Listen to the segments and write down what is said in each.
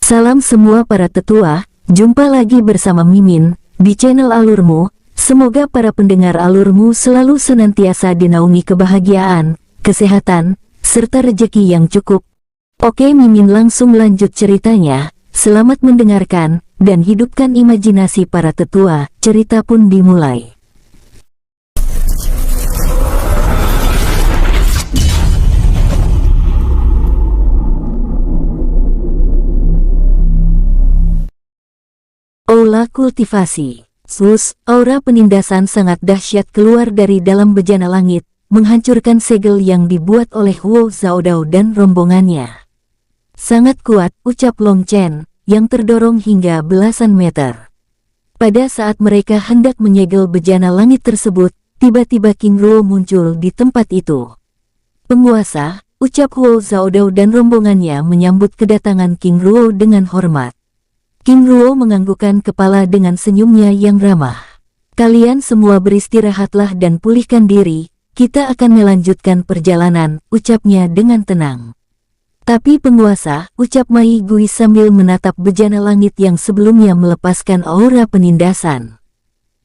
Salam semua para tetua, jumpa lagi bersama Mimin, di channel Alurmu. Semoga para pendengar Alurmu selalu senantiasa dinaungi kebahagiaan, kesehatan, serta rejeki yang cukup. Oke, Mimin langsung lanjut ceritanya. Selamat mendengarkan, dan hidupkan imajinasi para tetua. Cerita pun dimulai. Aula kultivasi. Aura penindasan sangat dahsyat keluar dari dalam bejana langit, menghancurkan segel yang dibuat oleh Huo Zhaodao dan rombongannya. Sangat kuat, ucap Long Chen, yang terdorong hingga belasan meter. Pada saat mereka hendak menyegel bejana langit tersebut, tiba-tiba King Ruo muncul di tempat itu. Penguasa, ucap Huo Zhaodao dan rombongannya menyambut kedatangan King Ruo dengan hormat. King Ruo menganggukkan kepala dengan senyumnya yang ramah. Kalian semua beristirahatlah dan pulihkan diri, kita akan melanjutkan perjalanan, ucapnya dengan tenang. Tapi penguasa, ucap Mai Gui sambil menatap bejana langit yang sebelumnya melepaskan aura penindasan.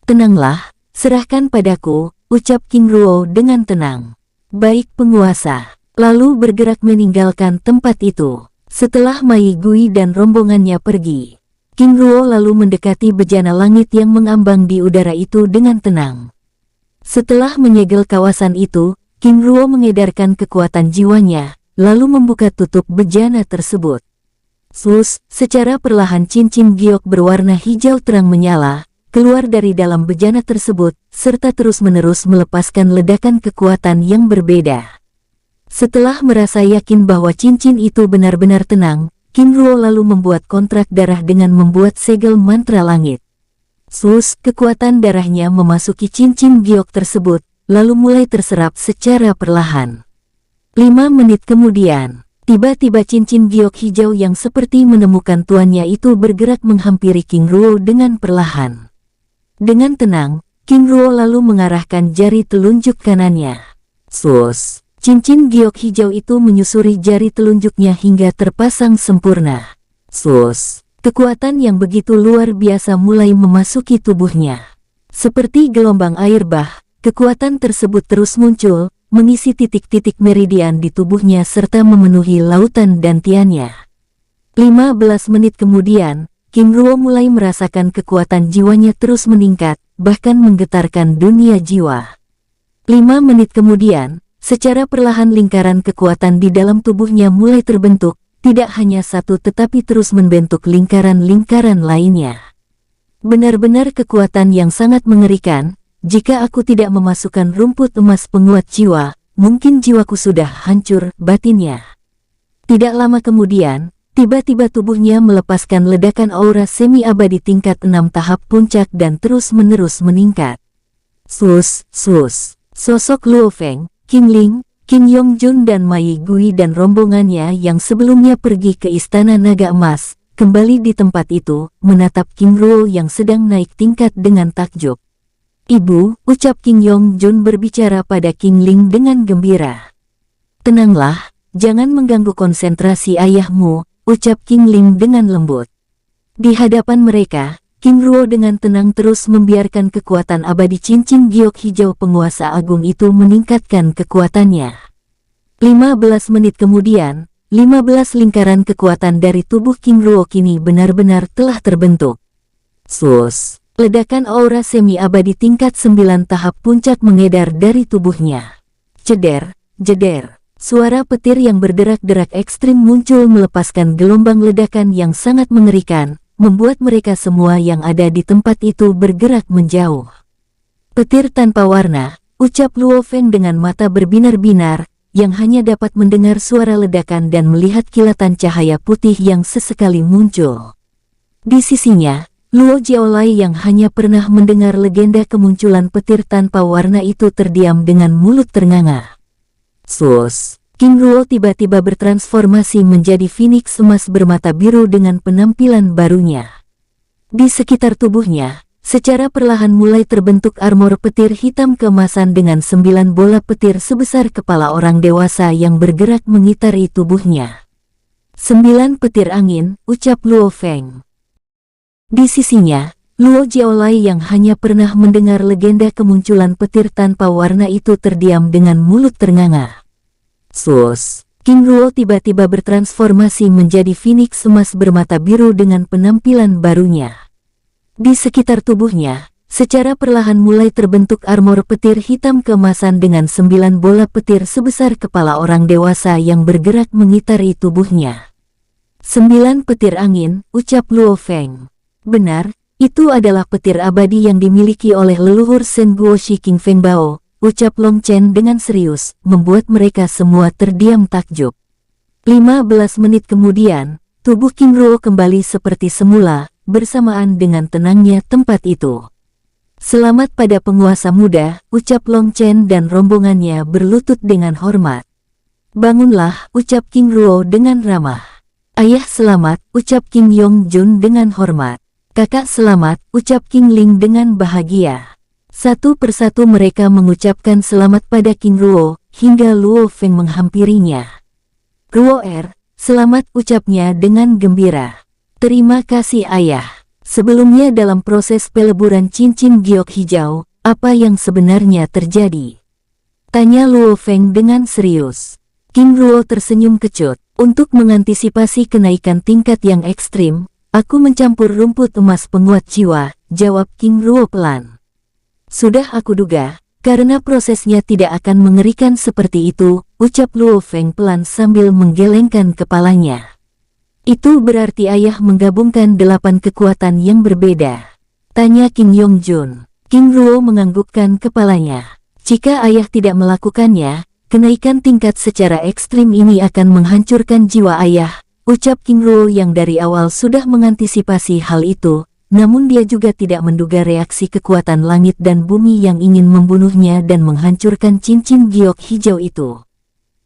Tenanglah, serahkan padaku, ucap King Ruo dengan tenang. Baik penguasa, lalu bergerak meninggalkan tempat itu. Setelah Mai Gui dan rombongannya pergi, King Ruo lalu mendekati bejana langit yang mengambang di udara itu dengan tenang. Setelah menyegel kawasan itu, King Ruo mengedarkan kekuatan jiwanya, lalu membuka tutup bejana tersebut. Secara perlahan cincin giok berwarna hijau terang menyala, keluar dari dalam bejana tersebut, serta terus-menerus melepaskan ledakan kekuatan yang berbeda. Setelah merasa yakin bahwa cincin itu benar-benar tenang, King Ruo lalu membuat kontrak darah dengan membuat segel mantra langit. Kekuatan darahnya memasuki cincin giok tersebut, lalu mulai terserap secara perlahan. 5 menit kemudian, tiba-tiba cincin giok hijau yang seperti menemukan tuannya itu bergerak menghampiri King Ruo dengan perlahan. Dengan tenang, King Ruo lalu mengarahkan jari telunjuk kanannya. Cincin giok hijau itu menyusuri jari telunjuknya hingga terpasang sempurna. Kekuatan yang begitu luar biasa mulai memasuki tubuhnya. Seperti gelombang air bah, kekuatan tersebut terus muncul, mengisi titik-titik meridian di tubuhnya serta memenuhi lautan dantiannya. 15 menit kemudian, King Ruo mulai merasakan kekuatan jiwanya terus meningkat, bahkan menggetarkan dunia jiwa. 5 menit kemudian, secara perlahan lingkaran kekuatan di dalam tubuhnya mulai terbentuk, tidak hanya satu tetapi terus membentuk lingkaran-lingkaran lainnya. Benar-benar kekuatan yang sangat mengerikan. Jika aku tidak memasukkan rumput emas penguat jiwa, mungkin jiwaku sudah hancur, batinnya. Tidak lama kemudian, tiba-tiba tubuhnya melepaskan ledakan aura semi-abadi tingkat 6 tahap puncak dan terus-menerus meningkat. Sosok Luo Feng, King Ling, King Yongjun dan Mai Gui dan rombongannya yang sebelumnya pergi ke Istana Naga Emas, kembali di tempat itu, menatap King Ruo yang sedang naik tingkat dengan takjub. Ibu, ucap King Yongjun berbicara pada King Ling dengan gembira. Tenanglah, jangan mengganggu konsentrasi ayahmu, ucap King Ling dengan lembut. Di hadapan mereka, King Ruo dengan tenang terus membiarkan kekuatan abadi cincin giok hijau penguasa agung itu meningkatkan kekuatannya. 15 menit kemudian, 15 lingkaran kekuatan dari tubuh King Ruo kini benar-benar telah terbentuk. Ledakan aura semi-abadi tingkat 9 tahap puncak mengedar dari tubuhnya. Jeder, jeder. Suara petir yang berderak-derak ekstrim muncul melepaskan gelombang ledakan yang sangat mengerikan, membuat mereka semua yang ada di tempat itu bergerak menjauh. Petir tanpa warna, ucap Luo Feng dengan mata berbinar-binar, yang hanya dapat mendengar suara ledakan dan melihat kilatan cahaya putih yang sesekali muncul. Di sisinya, Luo Jiaolai yang hanya pernah mendengar legenda kemunculan petir tanpa warna itu terdiam dengan mulut ternganga. King Ruo tiba-tiba bertransformasi menjadi Phoenix emas bermata biru dengan penampilan barunya. Di sekitar tubuhnya, secara perlahan mulai terbentuk armor petir hitam keemasan dengan 9 bola petir sebesar kepala orang dewasa yang bergerak mengitari tubuhnya. 9 petir angin, ucap Luo Feng. Di sisinya, Luo Jiaolai yang hanya pernah mendengar legenda kemunculan petir tanpa warna itu terdiam dengan mulut ternganga. Sus! King Ruo tiba-tiba bertransformasi menjadi Phoenix emas bermata biru dengan penampilan barunya. Di sekitar tubuhnya, secara perlahan mulai terbentuk armor petir hitam keemasan dengan 9 bola petir sebesar kepala orang dewasa yang bergerak mengitari tubuhnya. 9 petir angin, ucap Luo Feng. Benar, itu adalah petir abadi yang dimiliki oleh leluhur Shen Guoshi King Feng Bao, ucap Long Chen dengan serius, membuat mereka semua terdiam takjub. 15 menit kemudian, tubuh King Ruo kembali seperti semula, bersamaan dengan tenangnya tempat itu. Selamat pada penguasa muda, ucap Long Chen dan rombongannya berlutut dengan hormat. Bangunlah, ucap King Ruo dengan ramah. Ayah selamat, ucap King Yong Jun dengan hormat. Kakak selamat, ucap King Ling dengan bahagia. Satu persatu mereka mengucapkan selamat pada King Ruo, hingga Luo Feng menghampirinya. Ruo selamat, ucapnya dengan gembira. Terima kasih ayah. Sebelumnya dalam proses peleburan cincin giok hijau, apa yang sebenarnya terjadi? Tanya Luo Feng dengan serius. King Ruo tersenyum kecut. Untuk mengantisipasi kenaikan tingkat yang ekstrim, aku mencampur rumput emas penguat jiwa, jawab King Ruo pelan. Sudah aku duga, karena prosesnya tidak akan mengerikan seperti itu, ucap Luo Feng pelan sambil menggelengkan kepalanya. Itu berarti ayah menggabungkan 8 kekuatan yang berbeda. Tanya King Yong Jun. King Ruo menganggukkan kepalanya. Jika ayah tidak melakukannya, kenaikan tingkat secara ekstrim ini akan menghancurkan jiwa ayah, ucap King Ruo yang dari awal sudah mengantisipasi hal itu. Namun dia juga tidak menduga reaksi kekuatan langit dan bumi yang ingin membunuhnya dan menghancurkan cincin giok hijau itu.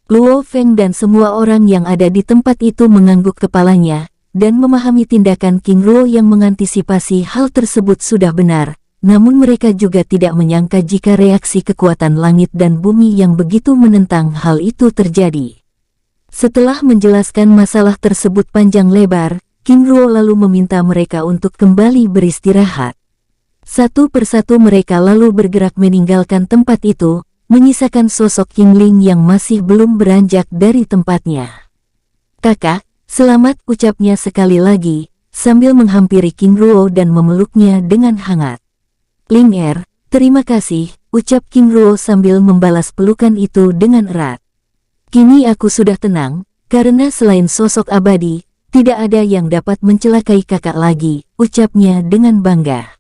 Luo Feng dan semua orang yang ada di tempat itu mengangguk kepalanya, dan memahami tindakan King Ruo yang mengantisipasi hal tersebut sudah benar, namun mereka juga tidak menyangka jika reaksi kekuatan langit dan bumi yang begitu menentang hal itu terjadi. Setelah menjelaskan masalah tersebut panjang lebar, King Ruo lalu meminta mereka untuk kembali beristirahat. Satu persatu mereka lalu bergerak meninggalkan tempat itu, menyisakan sosok King Ling yang masih belum beranjak dari tempatnya. Kakak, selamat, ucapnya sekali lagi, sambil menghampiri King Ruo dan memeluknya dengan hangat. Ling terima kasih, ucap King Ruo sambil membalas pelukan itu dengan erat. Kini aku sudah tenang, karena selain sosok abadi, tidak ada yang dapat mencelakai kakak lagi, ucapnya dengan bangga.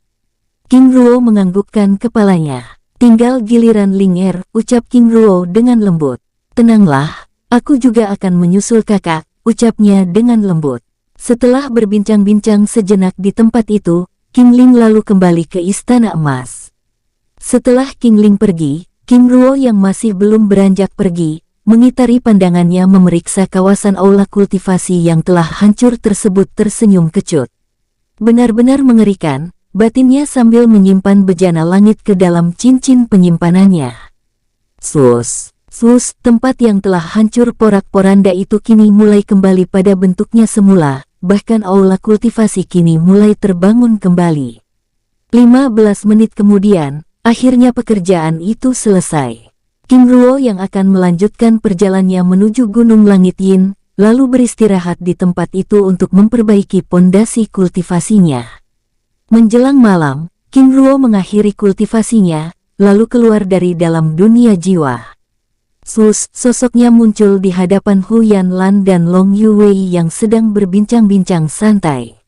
King Ruo menganggukkan kepalanya. Tinggal giliran Ling ucap King Ruo dengan lembut. Tenanglah, aku juga akan menyusul kakak, ucapnya dengan lembut. Setelah berbincang-bincang sejenak di tempat itu, King Ling lalu kembali ke Istana Emas. Setelah King Ling pergi, King Ruo yang masih belum beranjak pergi, mengitari pandangannya memeriksa kawasan aula kultivasi yang telah hancur tersebut tersenyum kecut. Benar-benar mengerikan, batinnya sambil menyimpan bejana langit ke dalam cincin penyimpanannya. Sus, tempat yang telah hancur porak-poranda itu kini mulai kembali pada bentuknya semula, bahkan aula kultivasi kini mulai terbangun kembali. 15 menit kemudian, akhirnya pekerjaan itu selesai. King Ruo yang akan melanjutkan perjalanannya menuju Gunung Langit Yin, lalu beristirahat di tempat itu untuk memperbaiki pondasi kultivasinya. Menjelang malam, King Ruo mengakhiri kultivasinya, lalu keluar dari dalam dunia jiwa. Sosoknya muncul di hadapan Hu Yanlan dan Long Yuwei yang sedang berbincang-bincang santai.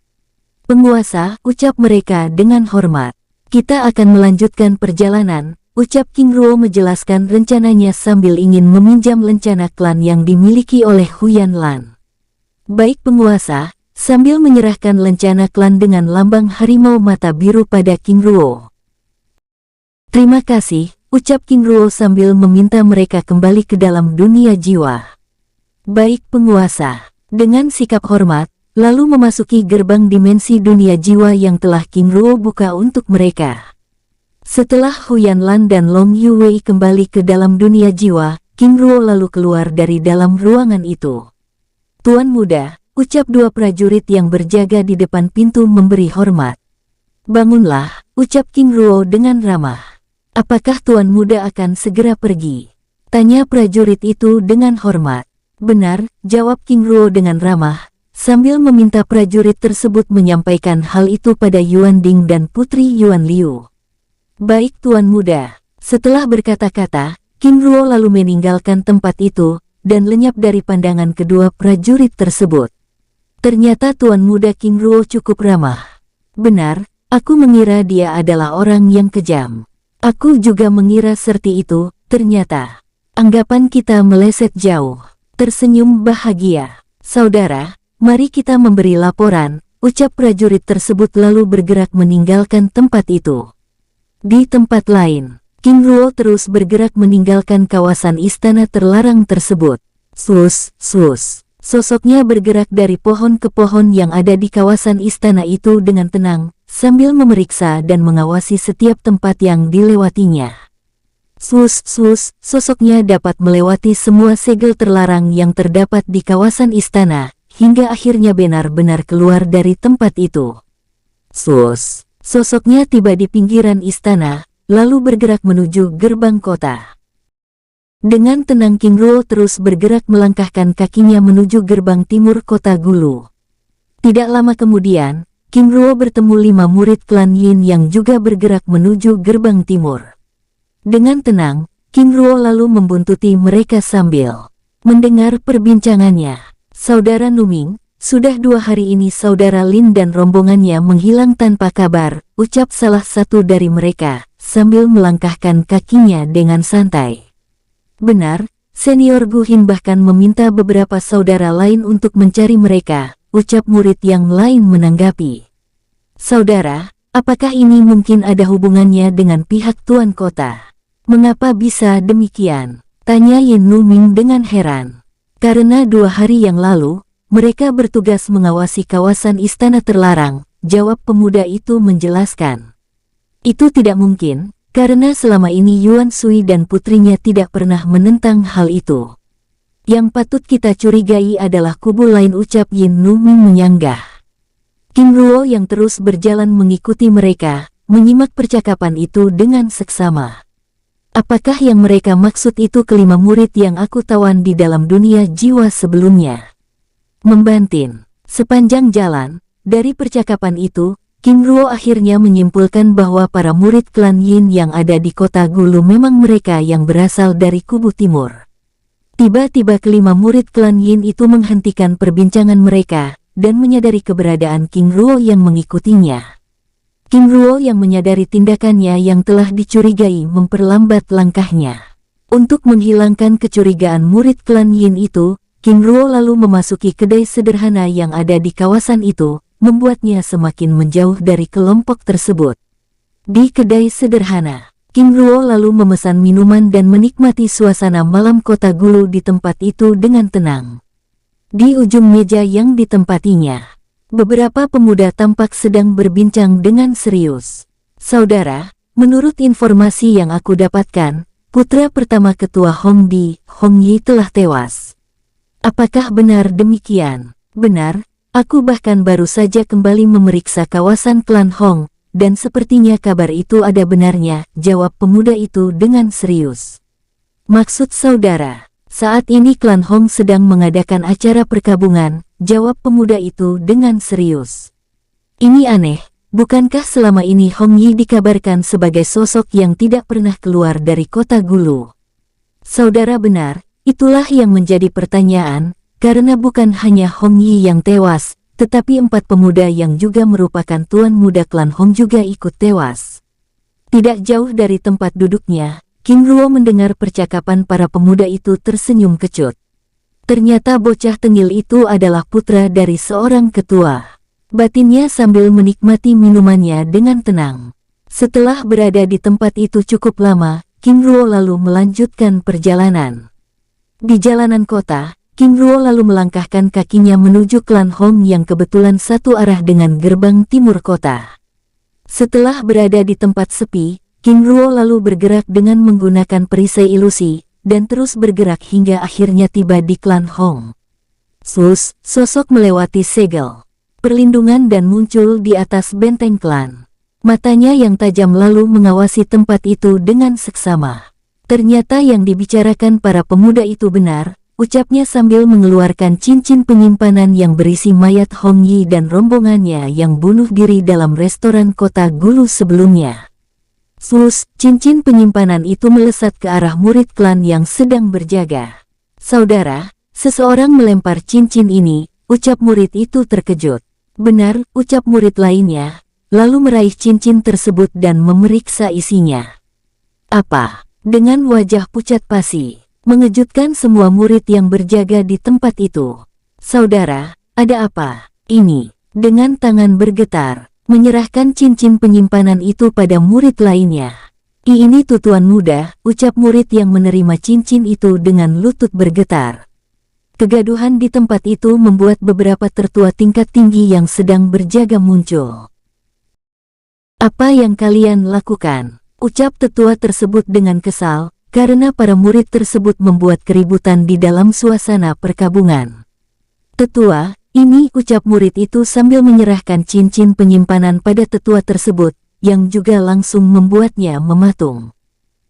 Penguasa, ucap mereka dengan hormat. Kita akan melanjutkan perjalanan, ucap King Ruo menjelaskan rencananya sambil ingin meminjam lencana klan yang dimiliki oleh Hu Yanlan. Baik penguasa, sambil menyerahkan lencana klan dengan lambang harimau mata biru pada King Ruo. Terima kasih, ucap King Ruo sambil meminta mereka kembali ke dalam dunia jiwa. Baik penguasa, dengan sikap hormat, lalu memasuki gerbang dimensi dunia jiwa yang telah King Ruo buka untuk mereka. Setelah Hu Yanlan dan Long Yuwei kembali ke dalam dunia jiwa, King Ruo lalu keluar dari dalam ruangan itu. Tuan muda, ucap dua prajurit yang berjaga di depan pintu memberi hormat. Bangunlah, ucap King Ruo dengan ramah. Apakah tuan muda akan segera pergi? Tanya prajurit itu dengan hormat. Benar, jawab King Ruo dengan ramah, sambil meminta prajurit tersebut menyampaikan hal itu pada Yuan Ding dan Putri Yuan Liu. Baik tuan muda. Setelah berkata-kata, King Ruo lalu meninggalkan tempat itu, dan lenyap dari pandangan kedua prajurit tersebut. Ternyata tuan muda King Ruo cukup ramah. Benar, aku mengira dia adalah orang yang kejam. Aku juga mengira seperti itu, ternyata. Anggapan kita meleset jauh. Tersenyum bahagia. Saudara, mari kita memberi laporan, ucap prajurit tersebut lalu bergerak meninggalkan tempat itu. Di tempat lain, King Ruo terus bergerak meninggalkan kawasan istana terlarang tersebut. Sus. Sosoknya bergerak dari pohon ke pohon yang ada di kawasan istana itu dengan tenang, sambil memeriksa dan mengawasi setiap tempat yang dilewatinya. Sus, sosoknya dapat melewati semua segel terlarang yang terdapat di kawasan istana, hingga akhirnya benar-benar keluar dari tempat itu. Sosoknya tiba di pinggiran istana, lalu bergerak menuju gerbang kota. Dengan tenang King Ruo terus bergerak melangkahkan kakinya menuju gerbang timur kota Gulu. Tidak lama kemudian, King Ruo bertemu 5 murid klan Yin yang juga bergerak menuju gerbang timur. Dengan tenang, King Ruo lalu membuntuti mereka sambil mendengar perbincangannya. Saudara Numing, sudah 2 hari ini saudara Lin dan rombongannya menghilang tanpa kabar, ucap salah satu dari mereka, sambil melangkahkan kakinya dengan santai. Benar, senior Gu Hin bahkan meminta beberapa saudara lain untuk mencari mereka, ucap murid yang lain menanggapi. Saudara, apakah ini mungkin ada hubungannya dengan pihak tuan kota? Mengapa bisa demikian? Tanya Yin Numing dengan heran. Karena 2 hari yang lalu, mereka bertugas mengawasi kawasan istana terlarang, jawab pemuda itu menjelaskan. Itu tidak mungkin, karena selama ini Yuan Sui dan putrinya tidak pernah menentang hal itu. Yang patut kita curigai adalah kubu lain, ucap Yin Numing menyanggah. King Ruo yang terus berjalan mengikuti mereka, menyimak percakapan itu dengan seksama. Apakah yang mereka maksud itu kelima murid yang aku tawan di dalam dunia jiwa sebelumnya? Membantin. Sepanjang jalan, dari percakapan itu, King Ruo akhirnya menyimpulkan bahwa para murid klan Yin yang ada di kota Gulu memang mereka yang berasal dari kubu timur. Tiba-tiba kelima murid klan Yin itu menghentikan perbincangan mereka, dan menyadari keberadaan King Ruo yang mengikutinya. King Ruo yang menyadari tindakannya yang telah dicurigai memperlambat langkahnya. Untuk menghilangkan kecurigaan murid klan Yin itu, King Ruo lalu memasuki kedai sederhana yang ada di kawasan itu, membuatnya semakin menjauh dari kelompok tersebut. Di kedai sederhana, King Ruo lalu memesan minuman dan menikmati suasana malam kota Gulu di tempat itu dengan tenang. Di ujung meja yang ditempatinya, beberapa pemuda tampak sedang berbincang dengan serius. Saudara, menurut informasi yang aku dapatkan, putra pertama ketua Hongdi, Hong Yi telah tewas. Apakah benar demikian? Benar, aku bahkan baru saja kembali memeriksa kawasan klan Hong, dan sepertinya kabar itu ada benarnya, jawab pemuda itu dengan serius. Maksud saudara, saat ini klan Hong sedang mengadakan acara perkabungan, jawab pemuda itu dengan serius. Ini aneh, bukankah selama ini Hong Yi dikabarkan sebagai sosok yang tidak pernah keluar dari kota Gulu? Saudara benar. Itulah yang menjadi pertanyaan, karena bukan hanya Hong Yi yang tewas, tetapi 4 pemuda yang juga merupakan tuan muda klan Hong juga ikut tewas. Tidak jauh dari tempat duduknya, King Ruo mendengar percakapan para pemuda itu tersenyum kecut. Ternyata bocah tengil itu adalah putra dari seorang ketua. Batinnya sambil menikmati minumannya dengan tenang. Setelah berada di tempat itu cukup lama, King Ruo lalu melanjutkan perjalanan. Di jalanan kota, King Ruo lalu melangkahkan kakinya menuju klan Hong yang kebetulan satu arah dengan gerbang timur kota. Setelah berada di tempat sepi, King Ruo lalu bergerak dengan menggunakan perisai ilusi, dan terus bergerak hingga akhirnya tiba di klan Hong. Sosok melewati segel perlindungan dan muncul di atas benteng klan. Matanya yang tajam lalu mengawasi tempat itu dengan seksama. Ternyata yang dibicarakan para pemuda itu benar, ucapnya sambil mengeluarkan cincin penyimpanan yang berisi mayat Hong Yi dan rombongannya yang bunuh diri dalam restoran kota Gulu sebelumnya. Cincin penyimpanan itu melesat ke arah murid klan yang sedang berjaga. Saudara, seseorang melempar cincin ini, ucap murid itu terkejut. Benar, ucap murid lainnya, lalu meraih cincin tersebut dan memeriksa isinya. Apa? Dengan wajah pucat pasi, mengejutkan semua murid yang berjaga di tempat itu. Saudara, ada apa? Ini, dengan tangan bergetar, menyerahkan cincin penyimpanan itu pada murid lainnya. Ini tutuan muda, ucap murid yang menerima cincin itu dengan lutut bergetar. Kegaduhan di tempat itu membuat beberapa tertua tingkat tinggi yang sedang berjaga muncul. Apa yang kalian lakukan? Ucap tetua tersebut dengan kesal, karena para murid tersebut membuat keributan di dalam suasana perkabungan. Tetua, ini, ucap murid itu sambil menyerahkan cincin penyimpanan pada tetua tersebut, yang juga langsung membuatnya mematung.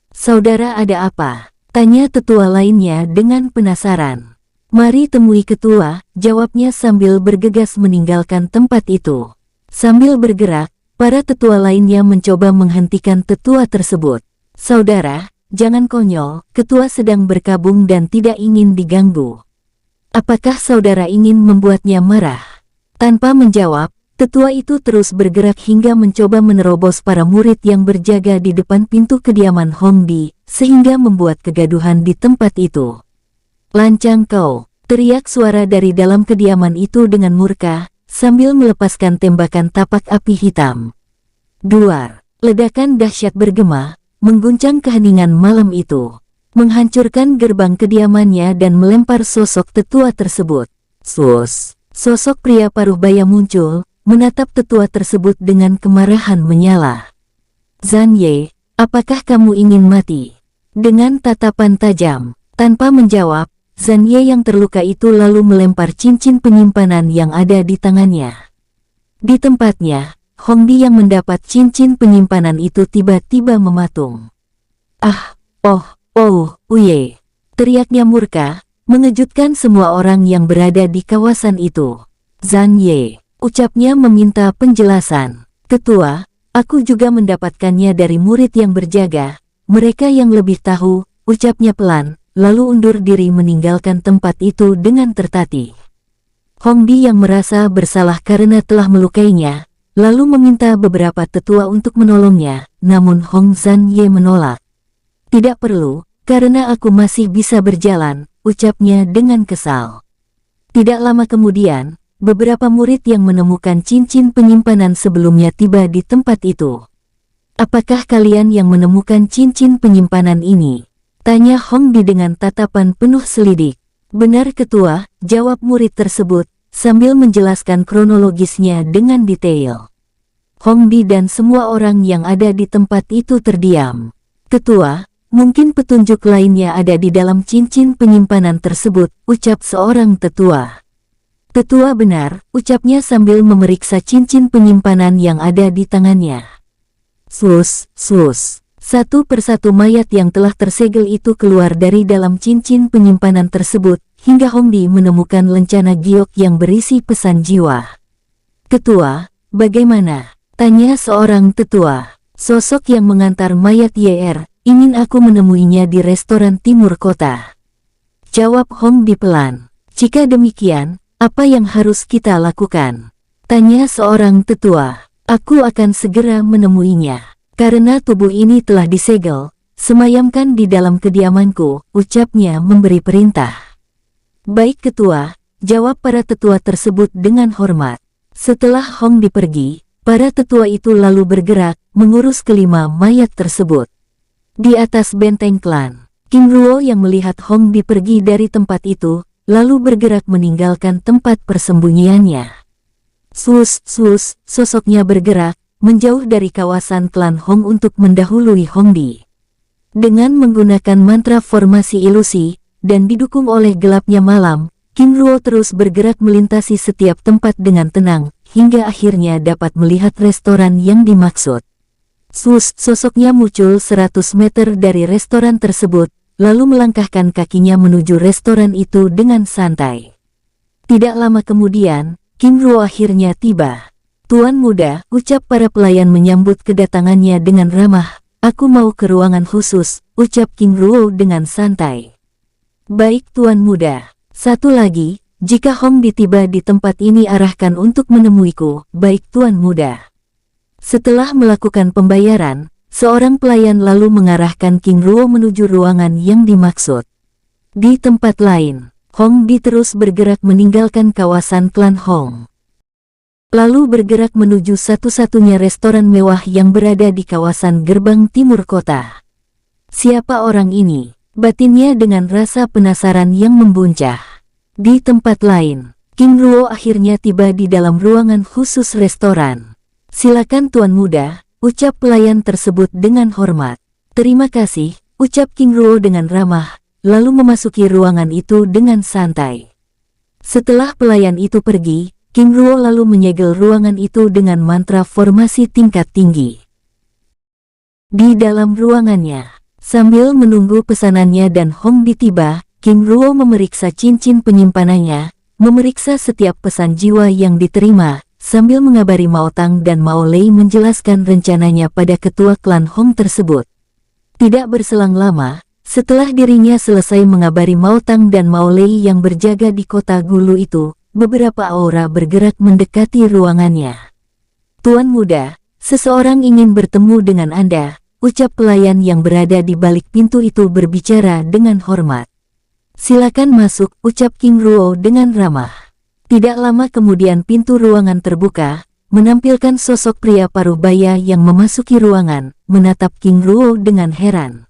Saudara, ada apa? Tanya tetua lainnya dengan penasaran. Mari temui ketua, jawabnya sambil bergegas meninggalkan tempat itu. Sambil bergerak, para tetua lainnya mencoba menghentikan tetua tersebut. Saudara, jangan konyol, ketua sedang berkabung dan tidak ingin diganggu. Apakah saudara ingin membuatnya marah? Tanpa menjawab, tetua itu terus bergerak hingga mencoba menerobos para murid yang berjaga di depan pintu kediaman Hong Di, sehingga membuat kegaduhan di tempat itu. Lancang kau, teriak suara dari dalam kediaman itu dengan murka, sambil melepaskan tembakan tapak api hitam. Duar, ledakan dahsyat bergema, mengguncang keheningan malam itu. Menghancurkan gerbang kediamannya dan melempar sosok tetua tersebut. Sosok pria paruh baya muncul, menatap tetua tersebut dengan kemarahan menyala. Zhan Ye, apakah kamu ingin mati? Dengan tatapan tajam, tanpa menjawab, Zhan Ye yang terluka itu lalu melempar cincin penyimpanan yang ada di tangannya. Di tempatnya, Hong Di yang mendapat cincin penyimpanan itu tiba-tiba mematung. Uye, teriaknya murka, mengejutkan semua orang yang berada di kawasan itu. Zhan Ye, ucapnya meminta penjelasan. Ketua, aku juga mendapatkannya dari murid yang berjaga, mereka yang lebih tahu, ucapnya pelan, lalu undur diri meninggalkan tempat itu dengan tertatih. Hong Di yang merasa bersalah karena telah melukainya, lalu meminta beberapa tetua untuk menolongnya, namun Hong Zhan Ye menolak. Tidak perlu. Karena aku masih bisa berjalan, ucapnya dengan kesal. Tidak lama kemudian, beberapa murid yang menemukan cincin penyimpanan sebelumnya tiba di tempat itu. Apakah kalian yang menemukan cincin penyimpanan ini? Tanya Hong Di dengan tatapan penuh selidik. Benar ketua, jawab murid tersebut, sambil menjelaskan kronologisnya dengan detail. Hong Di dan semua orang yang ada di tempat itu terdiam. Ketua, mungkin petunjuk lainnya ada di dalam cincin penyimpanan tersebut, ucap seorang tetua. Tetua benar, ucapnya sambil memeriksa cincin penyimpanan yang ada di tangannya. Satu persatu mayat yang telah tersegel itu keluar dari dalam cincin penyimpanan tersebut, hingga Hong Di menemukan lencana giok yang berisi pesan jiwa. Ketua, bagaimana? Tanya seorang tetua. Sosok yang mengantar mayat YR, ingin aku menemuinya di restoran timur kota. Jawab Hong Di pelan. Jika demikian, apa yang harus kita lakukan? Tanya seorang tetua. Aku akan segera menemuinya. Karena tubuh ini telah disegel, semayamkan di dalam kediamanku, ucapnya memberi perintah. Baik ketua, jawab para tetua tersebut dengan hormat. Setelah Hong Di pergi, para tetua itu lalu bergerak, mengurus kelima mayat tersebut. Di atas benteng klan, King Ruo yang melihat Hong Di pergi dari tempat itu, lalu bergerak meninggalkan tempat persembunyiannya. Sosoknya bergerak, menjauh dari kawasan klan Hong untuk mendahului Hong Di. Dengan menggunakan mantra formasi ilusi, dan didukung oleh gelapnya malam, King Ruo terus bergerak melintasi setiap tempat dengan tenang, hingga akhirnya dapat melihat restoran yang dimaksud. Sosoknya muncul 100 meter dari restoran tersebut, lalu melangkahkan kakinya menuju restoran itu dengan santai. Tidak lama kemudian, King Ruo akhirnya tiba. "Tuan muda," ucap para pelayan menyambut kedatangannya dengan ramah. "Aku mau ke ruangan khusus," ucap King Ruo dengan santai. "Baik tuan muda. Satu lagi, jika Hong Di tiba di tempat ini arahkan untuk menemuiku." "Baik tuan muda." Setelah melakukan pembayaran, seorang pelayan lalu mengarahkan King Ruo menuju ruangan yang dimaksud. Di tempat lain, Hong Di terus bergerak meninggalkan kawasan klan Hong. Lalu bergerak menuju satu-satunya restoran mewah yang berada di kawasan gerbang timur kota. Siapa orang ini? Batinnya dengan rasa penasaran yang membuncah. Di tempat lain, King Ruo akhirnya tiba di dalam ruangan khusus restoran. "Silakan tuan muda," ucap pelayan tersebut dengan hormat. "Terima kasih," ucap King Ruo dengan ramah, lalu memasuki ruangan itu dengan santai. Setelah pelayan itu pergi, King Ruo lalu menyegel ruangan itu dengan mantra formasi tingkat tinggi. Di dalam ruangannya, sambil menunggu pesanannya dan Hong Di tiba, King Ruo memeriksa cincin penyimpanannya, memeriksa setiap pesan jiwa yang diterima, sambil mengabari Mao Tang dan Mao Lei menjelaskan rencananya pada ketua klan Hong tersebut. Tidak berselang lama, setelah dirinya selesai mengabari Mao Tang dan Mao Lei yang berjaga di kota Gulu itu, beberapa aura bergerak mendekati ruangannya. "Tuan muda, seseorang ingin bertemu dengan Anda," ucap pelayan yang berada di balik pintu itu berbicara dengan hormat. "Silakan masuk," ucap King Ruo dengan ramah. Tidak lama kemudian pintu ruangan terbuka, menampilkan sosok pria paruh baya yang memasuki ruangan, menatap King Ruo dengan heran.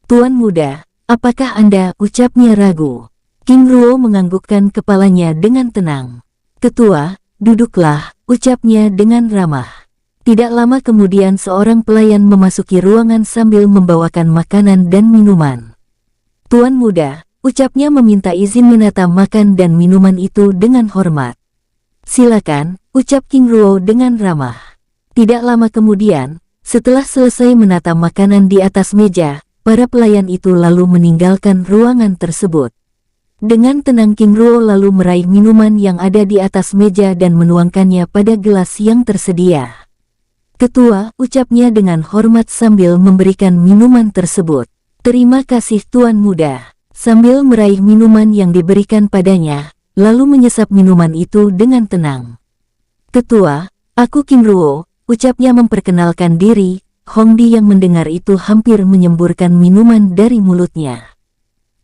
"Tuan muda, apakah Anda?" ucapnya ragu. King Ruo menganggukkan kepalanya dengan tenang. "Ketua, duduklah," ucapnya dengan ramah. Tidak lama kemudian seorang pelayan memasuki ruangan sambil membawakan makanan dan minuman. "Tuan muda," ucapnya meminta izin menata makan dan minuman itu dengan hormat. "Silakan," ucap King Ruo dengan ramah. Tidak lama kemudian, setelah selesai menata makanan di atas meja, para pelayan itu lalu meninggalkan ruangan tersebut. Dengan tenang King Ruo lalu meraih minuman yang ada di atas meja dan menuangkannya pada gelas yang tersedia. "Ketua," ucapnya dengan hormat sambil memberikan minuman tersebut. "Terima kasih tuan muda," sambil meraih minuman yang diberikan padanya, lalu menyesap minuman itu dengan tenang. "Ketua, aku King Ruo," ucapnya memperkenalkan diri. Hong Di yang mendengar itu hampir menyemburkan minuman dari mulutnya.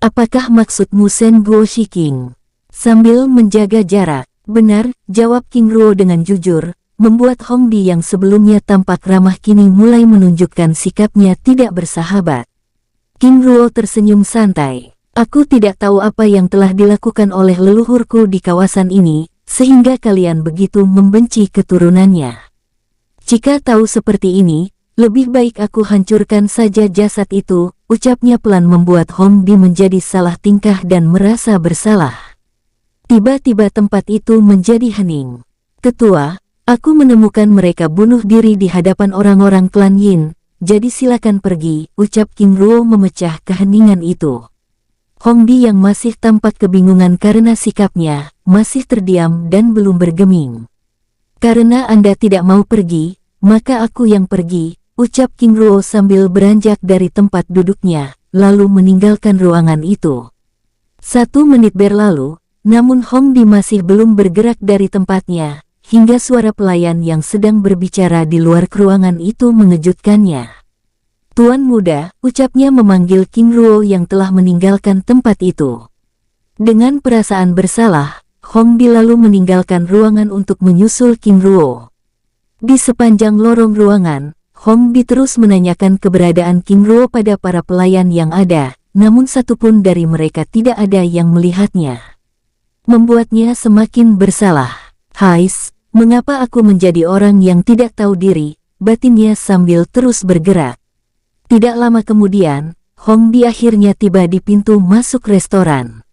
"Apakah maksudmu Shen Guo Shi King?" Sambil menjaga jarak. "Benar," jawab King Ruo dengan jujur, membuat Hong Di yang sebelumnya tampak ramah kini mulai menunjukkan sikapnya tidak bersahabat. King Ruo tersenyum santai. "Aku tidak tahu apa yang telah dilakukan oleh leluhurku di kawasan ini, sehingga kalian begitu membenci keturunannya. Jika tahu seperti ini, lebih baik aku hancurkan saja jasad itu," ucapnya pelan membuat Hong Di menjadi salah tingkah dan merasa bersalah. Tiba-tiba tempat itu menjadi hening. "Ketua, aku menemukan mereka bunuh diri di hadapan orang-orang klan Yin, jadi silakan pergi," ucap King Ruo memecah keheningan itu. Hong Di yang masih tampak kebingungan karena sikapnya, masih terdiam dan belum bergeming. "Karena Anda tidak mau pergi, maka aku yang pergi," ucap King Ruo sambil beranjak dari tempat duduknya, lalu meninggalkan ruangan itu. 1 menit berlalu, namun Hong Di masih belum bergerak dari tempatnya, hingga suara pelayan yang sedang berbicara di luar ruangan itu mengejutkannya. "Tuan muda," ucapnya memanggil King Ruo yang telah meninggalkan tempat itu. Dengan perasaan bersalah, Hong Di lalu meninggalkan ruangan untuk menyusul King Ruo. Di sepanjang lorong ruangan, Hong Di terus menanyakan keberadaan King Ruo pada para pelayan yang ada, namun satupun dari mereka tidak ada yang melihatnya. Membuatnya semakin bersalah. "Hais, mengapa aku menjadi orang yang tidak tahu diri?" batinnya sambil terus bergerak. Tidak lama kemudian, Hong Di akhirnya tiba di pintu masuk restoran.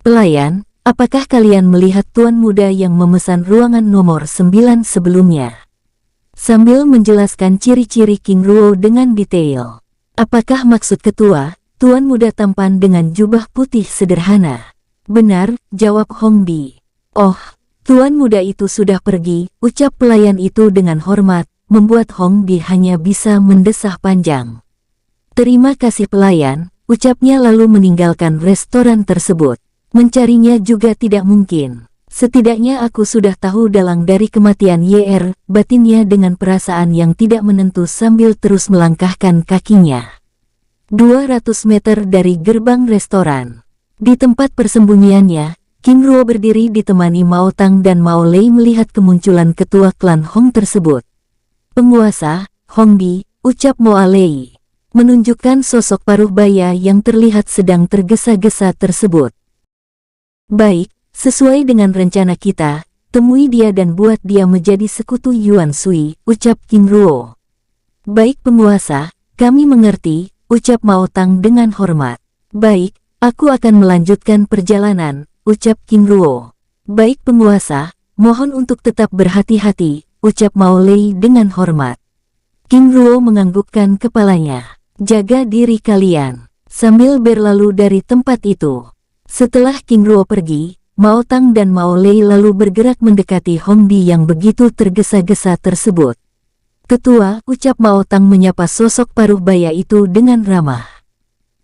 "Pelayan, apakah kalian melihat tuan muda yang memesan ruangan nomor 9 sebelumnya? Sambil menjelaskan ciri-ciri King Ruo dengan detail. Apakah maksud ketua, tuan muda tampan dengan jubah putih sederhana? Benar, jawab Hong Bi. Oh, tuan muda itu sudah pergi, ucap pelayan itu dengan hormat, membuat Hong Bi hanya bisa mendesah panjang. Terima kasih pelayan, ucapnya lalu meninggalkan restoran tersebut. Mencarinya juga tidak mungkin. Setidaknya aku sudah tahu dalang dari kematian YR, batinnya dengan perasaan yang tidak menentu sambil terus melangkahkan kakinya. 200 meter dari gerbang restoran. Di tempat persembunyiannya, King Ruo berdiri ditemani Mao Tang dan Mao Lei melihat kemunculan ketua klan Hong tersebut. Penguasa, Hong Bi, ucap Mao Lei, menunjukkan sosok paruh baya yang terlihat sedang tergesa-gesa tersebut. Baik, sesuai dengan rencana kita, temui dia dan buat dia menjadi sekutu Yuan Sui, ucap King Ruo. Baik penguasa, kami mengerti, ucap Mao Tang dengan hormat. Baik, aku akan melanjutkan perjalanan, ucap King Ruo. Baik penguasa, mohon untuk tetap berhati-hati, ucap Mao Lei dengan hormat. King Ruo menganggukkan kepalanya. Jaga diri kalian, sambil berlalu dari tempat itu. Setelah King Ruo pergi, Mao Tang dan Mao Lei lalu bergerak mendekati Hong Bi yang begitu tergesa-gesa tersebut. Ketua, ucap Mao Tang menyapa sosok paruh baya itu dengan ramah.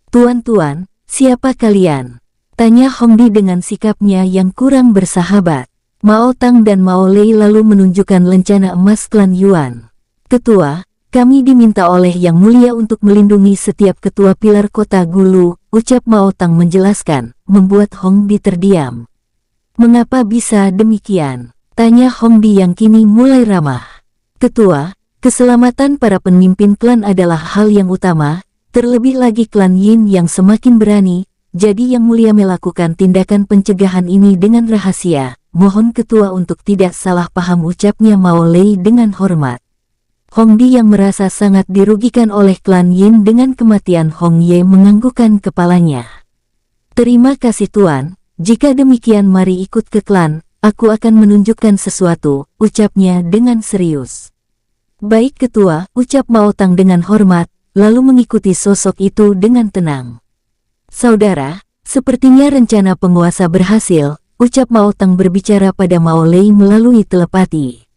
Tuan-tuan, siapa kalian? Tanya Hong Bi dengan sikapnya yang kurang bersahabat. Mao Tang dan Mao Lei lalu menunjukkan lencana emas klan Yuan. Ketua, kami diminta oleh Yang Mulia untuk melindungi setiap ketua pilar kota Gulu, ucap Mao Tang menjelaskan, membuat Hong Bi terdiam. Mengapa bisa demikian? Tanya Hong Bi yang kini mulai ramah. Ketua, keselamatan para pemimpin klan adalah hal yang utama, terlebih lagi klan Yin yang semakin berani, jadi Yang Mulia melakukan tindakan pencegahan ini dengan rahasia. Mohon ketua untuk tidak salah paham, ucapnya Mao Lei dengan hormat. Hong Bi yang merasa sangat dirugikan oleh klan Yin dengan kematian Hong Ye menganggukkan kepalanya. Terima kasih tuan, jika demikian mari ikut ke klan, aku akan menunjukkan sesuatu, ucapnya dengan serius. Baik ketua, ucap Mao Tang dengan hormat, lalu mengikuti sosok itu dengan tenang. Saudara, sepertinya rencana penguasa berhasil, ucap Mao Tang berbicara pada Mao Lei melalui telepati.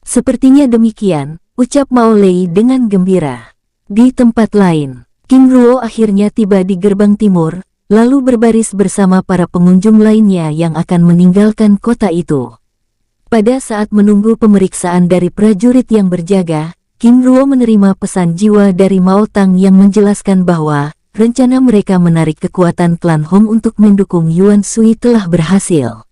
Sepertinya demikian, ucap Mao Lei dengan gembira. Di tempat lain, King Ruo akhirnya tiba di gerbang timur, lalu berbaris bersama para pengunjung lainnya yang akan meninggalkan kota itu. Pada saat menunggu pemeriksaan dari prajurit yang berjaga, King Ruo menerima pesan jiwa dari Mao Tang yang menjelaskan bahwa rencana mereka menarik kekuatan klan Hong untuk mendukung Yuan Sui telah berhasil.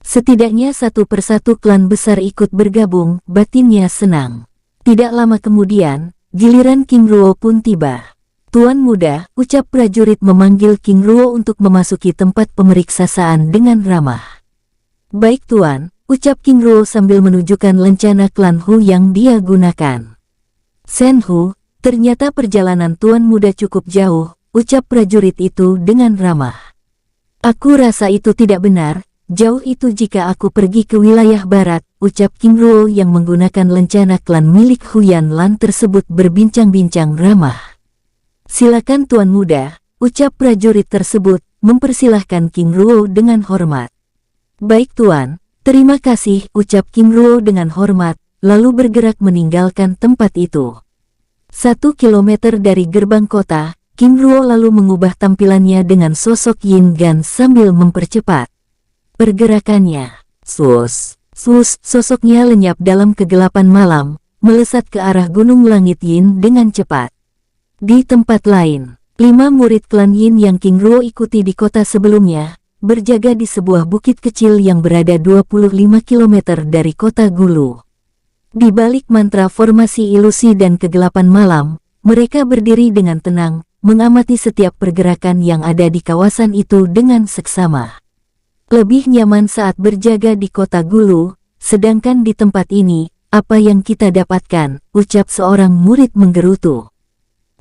Setidaknya satu persatu klan besar ikut bergabung, batinnya senang. Tidak lama kemudian, giliran King Ruo pun tiba. Tuan muda, ucap prajurit memanggil King Ruo untuk memasuki tempat pemeriksaan dengan ramah. Baik tuan, ucap King Ruo sambil menunjukkan lencana klan Hu yang dia gunakan. Sen Hu, ternyata perjalanan tuan muda cukup jauh, ucap prajurit itu dengan ramah. Aku rasa itu tidak benar. Jauh itu jika aku pergi ke wilayah barat, ucap King Ruo yang menggunakan lencana klan milik Huyan Lan tersebut berbincang-bincang ramah. Silakan tuan muda, ucap prajurit tersebut, mempersilahkan King Ruo dengan hormat. Baik tuan, terima kasih, ucap King Ruo dengan hormat, lalu bergerak meninggalkan tempat itu. 1 kilometer dari gerbang kota, King Ruo lalu mengubah tampilannya dengan sosok Yin Gan sambil mempercepat pergerakannya. Sus, sosoknya lenyap dalam kegelapan malam, melesat ke arah gunung langit Yin dengan cepat. Di tempat lain, 5 murid klan Yin yang King Ruo ikuti di kota sebelumnya, berjaga di sebuah bukit kecil yang berada 25 km dari kota Gulu. Di balik mantra formasi ilusi dan kegelapan malam, mereka berdiri dengan tenang, mengamati setiap pergerakan yang ada di kawasan itu dengan seksama. Lebih nyaman saat berjaga di kota Gulu, sedangkan di tempat ini, apa yang kita dapatkan, ucap seorang murid menggerutu.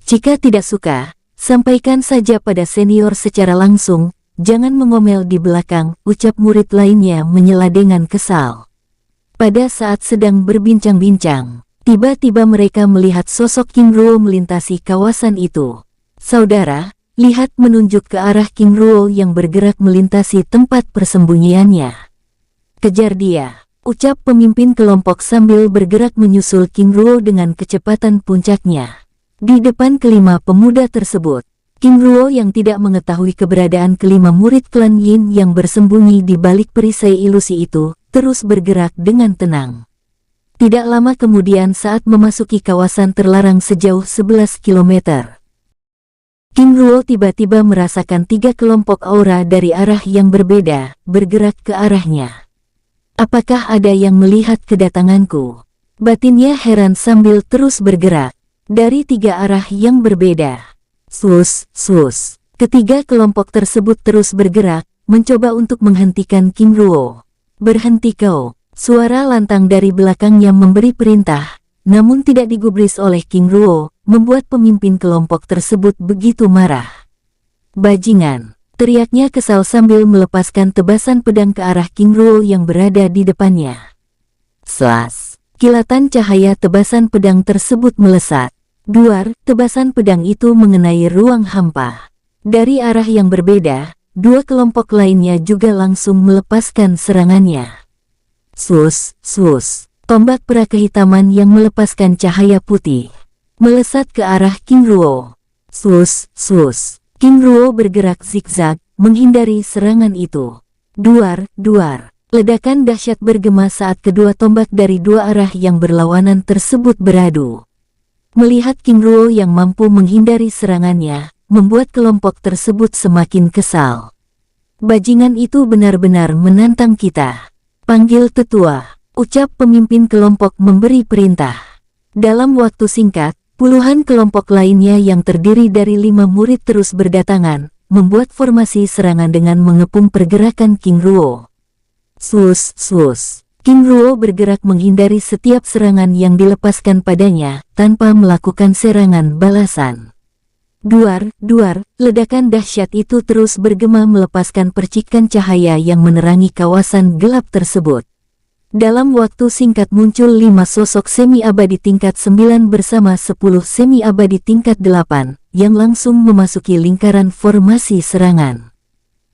Jika tidak suka, sampaikan saja pada senior secara langsung, jangan mengomel di belakang, ucap murid lainnya menyela dengan kesal. Pada saat sedang berbincang-bincang, tiba-tiba mereka melihat sosok King Ruo melintasi kawasan itu. Saudara, lihat, menunjuk ke arah King Ruo yang bergerak melintasi tempat persembunyiannya. Kejar dia, ucap pemimpin kelompok sambil bergerak menyusul King Ruo dengan kecepatan puncaknya. Di depan kelima pemuda tersebut, King Ruo yang tidak mengetahui keberadaan kelima murid klan Yin yang bersembunyi di balik perisai ilusi itu, terus bergerak dengan tenang. Tidak lama kemudian saat memasuki kawasan terlarang sejauh 11 km, King Ruo tiba-tiba merasakan 3 kelompok aura dari arah yang berbeda, bergerak ke arahnya. Apakah ada yang melihat kedatanganku? Batinnya heran sambil terus bergerak, dari 3 arah yang berbeda. Sus. Ketiga kelompok tersebut terus bergerak, mencoba untuk menghentikan King Ruo. Berhenti kau, suara lantang dari belakangnya memberi perintah, namun tidak digubris oleh King Ruo, membuat pemimpin kelompok tersebut begitu marah. Bajingan, teriaknya kesal sambil melepaskan tebasan pedang ke arah King Ruo yang berada di depannya. Slas, kilatan cahaya tebasan pedang tersebut melesat. Duar, tebasan pedang itu mengenai ruang hampa. Dari arah yang berbeda, 2 kelompok lainnya juga langsung melepaskan serangannya. Sus, tombak pera kehitaman yang melepaskan cahaya putih melesat ke arah King Ruo. Sus. King Ruo bergerak zigzag, menghindari serangan itu. Duar. Ledakan dahsyat bergema saat kedua tombak dari 2 arah yang berlawanan tersebut beradu. Melihat King Ruo yang mampu menghindari serangannya, membuat kelompok tersebut semakin kesal. Bajingan itu benar-benar menantang kita. Panggil tetua, ucap pemimpin kelompok memberi perintah. Dalam waktu singkat, puluhan kelompok lainnya yang terdiri dari 5 murid terus berdatangan, membuat formasi serangan dengan mengepung pergerakan King Ruo. Sus. King Ruo bergerak menghindari setiap serangan yang dilepaskan padanya, tanpa melakukan serangan balasan. Duar, ledakan dahsyat itu terus bergema melepaskan percikan cahaya yang menerangi kawasan gelap tersebut. Dalam waktu singkat muncul 5 sosok semi-abadi tingkat 9 bersama 10 semi-abadi tingkat 8, yang langsung memasuki lingkaran formasi serangan.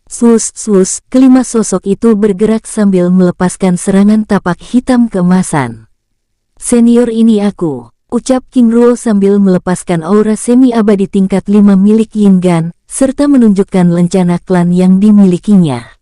Sus, kelima sosok itu bergerak sambil melepaskan serangan tapak hitam keemasan. Senior ini aku, ucap King Ruo sambil melepaskan aura semi-abadi tingkat 5 milik Yin Gan, serta menunjukkan lencana klan yang dimilikinya.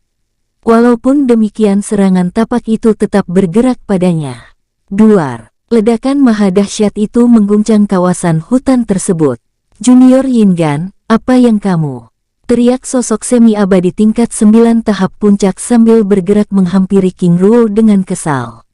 Walaupun demikian serangan tapak itu tetap bergerak padanya. Duar, ledakan maha dahsyat itu mengguncang kawasan hutan tersebut. Junior Yin Gan, apa yang kamu? Teriak sosok semi-abadi tingkat 9 tahap puncak sambil bergerak menghampiri King Ruo dengan kesal.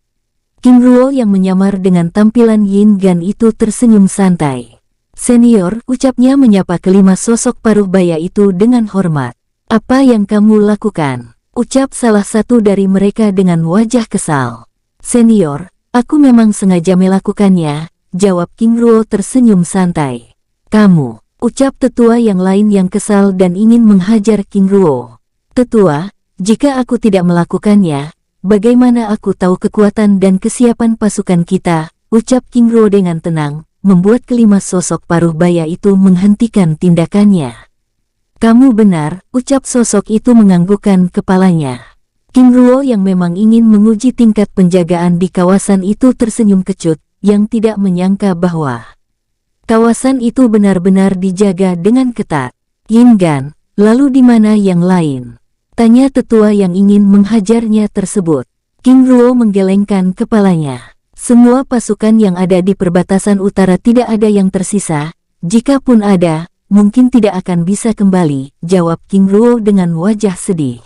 King Ruo yang menyamar dengan tampilan Yin Gan itu tersenyum santai. Senior, ucapnya menyapa kelima sosok paruh baya itu dengan hormat. Apa yang kamu lakukan? Ucap salah satu dari mereka dengan wajah kesal. Senior, aku memang sengaja melakukannya, jawab King Ruo tersenyum santai. Kamu, ucap tetua yang lain yang kesal dan ingin menghajar King Ruo. Tetua, jika aku tidak melakukannya, bagaimana aku tahu kekuatan dan kesiapan pasukan kita, ucap King Ruo dengan tenang, membuat kelima sosok paruh baya itu menghentikan tindakannya. Kamu benar, ucap sosok itu menganggukkan kepalanya. King Ruo yang memang ingin menguji tingkat penjagaan di kawasan itu tersenyum kecut, yang tidak menyangka bahwa kawasan itu benar-benar dijaga dengan ketat. Yin Gan, lalu di mana yang lain? Tanya tetua yang ingin menghajarnya tersebut. King Ruo menggelengkan kepalanya. Semua pasukan yang ada di perbatasan utara tidak ada yang tersisa. Jika pun ada, mungkin tidak akan bisa kembali, jawab King Ruo dengan wajah sedih.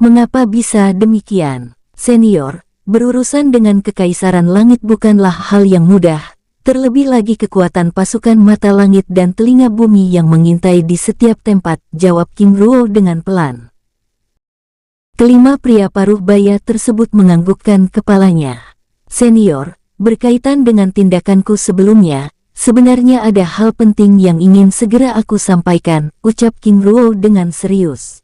Mengapa bisa demikian? Senior, berurusan dengan kekaisaran langit bukanlah hal yang mudah. Terlebih lagi kekuatan pasukan mata langit dan telinga bumi yang mengintai di setiap tempat, jawab King Ruo dengan pelan. Kelima pria paruh baya tersebut menganggukkan kepalanya. Senior, berkaitan dengan tindakanku sebelumnya, sebenarnya ada hal penting yang ingin segera aku sampaikan, ucap King Ruo dengan serius.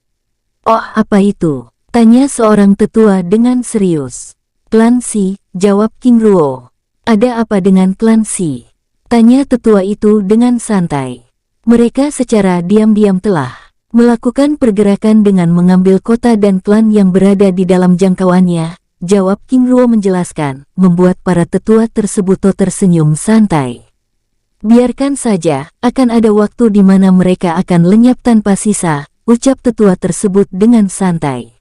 Oh, apa itu? Tanya seorang tetua dengan serius. Klan Si, jawab King Ruo. Ada apa dengan klan Si? Tanya tetua itu dengan santai. Mereka secara diam-diam telah melakukan pergerakan dengan mengambil kota dan klan yang berada di dalam jangkauannya, jawab King Ruo menjelaskan, membuat para tetua tersebut tersenyum santai. Biarkan saja, akan ada waktu di mana mereka akan lenyap tanpa sisa, ucap tetua tersebut dengan santai.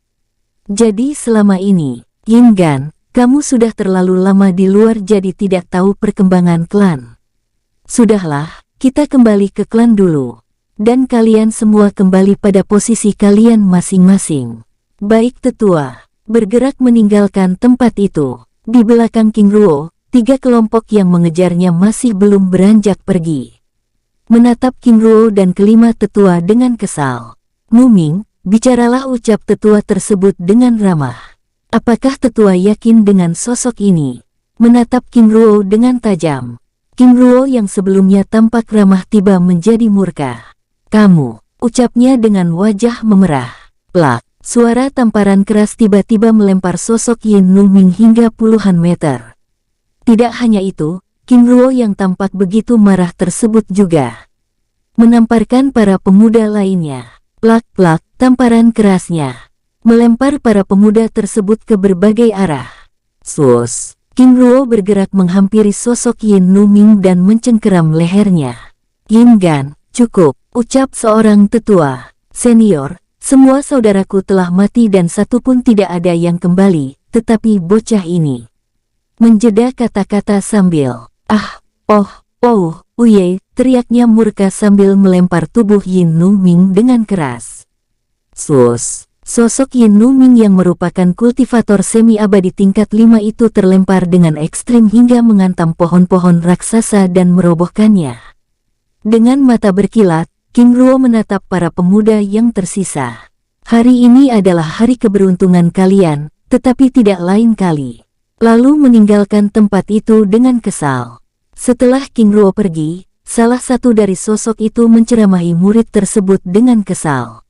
Jadi selama ini, Yin Gan, kamu sudah terlalu lama di luar jadi tidak tahu perkembangan klan. Sudahlah, kita kembali ke klan dulu. Dan kalian semua kembali pada posisi kalian masing-masing. Baik tetua, bergerak meninggalkan tempat itu. Di belakang King Ruo, 3 kelompok yang mengejarnya masih belum beranjak pergi. Menatap King Ruo dan kelima tetua dengan kesal. Numing, bicaralah, ucap tetua tersebut dengan ramah. Apakah tetua yakin dengan sosok ini? Menatap King Ruo dengan tajam. King Ruo yang sebelumnya tampak ramah tiba menjadi murka. Kamu, ucapnya dengan wajah memerah. Plak, suara tamparan keras tiba-tiba melempar sosok Yin Numing hingga puluhan meter. Tidak hanya itu, King Ruo yang tampak begitu marah tersebut juga menamparkan para pemuda lainnya. Plak-plak, tamparan kerasnya melempar para pemuda tersebut ke berbagai arah. Sus, King Ruo bergerak menghampiri sosok Yin Numing dan mencengkeram lehernya. Yin Gan, cukup, ucap seorang tetua senior, semua saudaraku telah mati dan satu pun tidak ada yang kembali, tetapi bocah ini menjeda kata-kata sambil, uye, teriaknya murka sambil melempar tubuh Yin Numing dengan keras. Sus, sosok Yin Numing yang merupakan kultivator semi-abadi tingkat 5 itu terlempar dengan ekstrim hingga menghantam pohon-pohon raksasa dan merobohkannya. Dengan mata berkilat, King Ruo menatap para pemuda yang tersisa. Hari ini adalah hari keberuntungan kalian, tetapi tidak lain kali. Lalu meninggalkan tempat itu dengan kesal. Setelah King Ruo pergi, salah satu dari sosok itu menceramahi murid tersebut dengan kesal.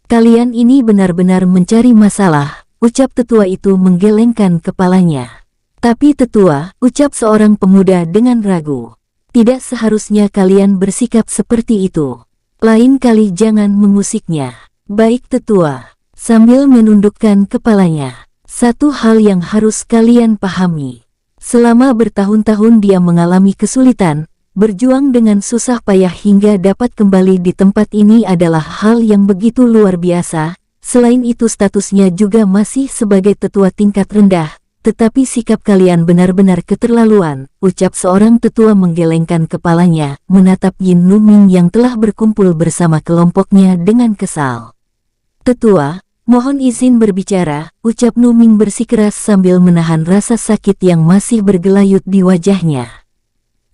Kalian ini benar-benar mencari masalah, ucap tetua itu menggelengkan kepalanya. Tapi tetua, ucap seorang pemuda dengan ragu. Tidak seharusnya kalian bersikap seperti itu. Lain kali jangan mengusiknya. Baik tetua, sambil menundukkan kepalanya. Satu hal yang harus kalian pahami. Selama bertahun-tahun dia mengalami kesulitan, berjuang dengan susah payah hingga dapat kembali di tempat ini adalah hal yang begitu luar biasa. Selain itu statusnya juga masih sebagai tetua tingkat rendah. Tetapi sikap kalian benar-benar keterlaluan, ucap seorang tetua menggelengkan kepalanya, menatap Yin Numing yang telah berkumpul bersama kelompoknya dengan kesal. Tetua, mohon izin berbicara, ucap Numing bersikeras sambil menahan rasa sakit yang masih bergelayut di wajahnya.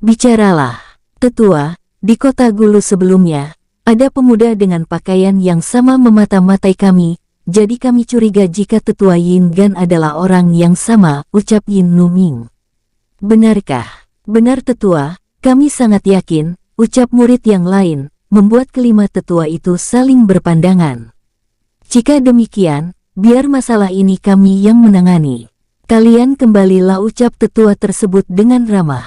Bicaralah, tetua, di kota Gulu sebelumnya, ada pemuda dengan pakaian yang sama memata-matai kami. Jadi kami curiga jika tetua Yin Gan adalah orang yang sama, ucap Yin Numing. Benarkah? Benar tetua, kami sangat yakin, ucap murid yang lain, membuat kelima tetua itu saling berpandangan. Jika demikian, biar masalah ini kami yang menangani. Kalian kembalilah, ucap tetua tersebut dengan ramah.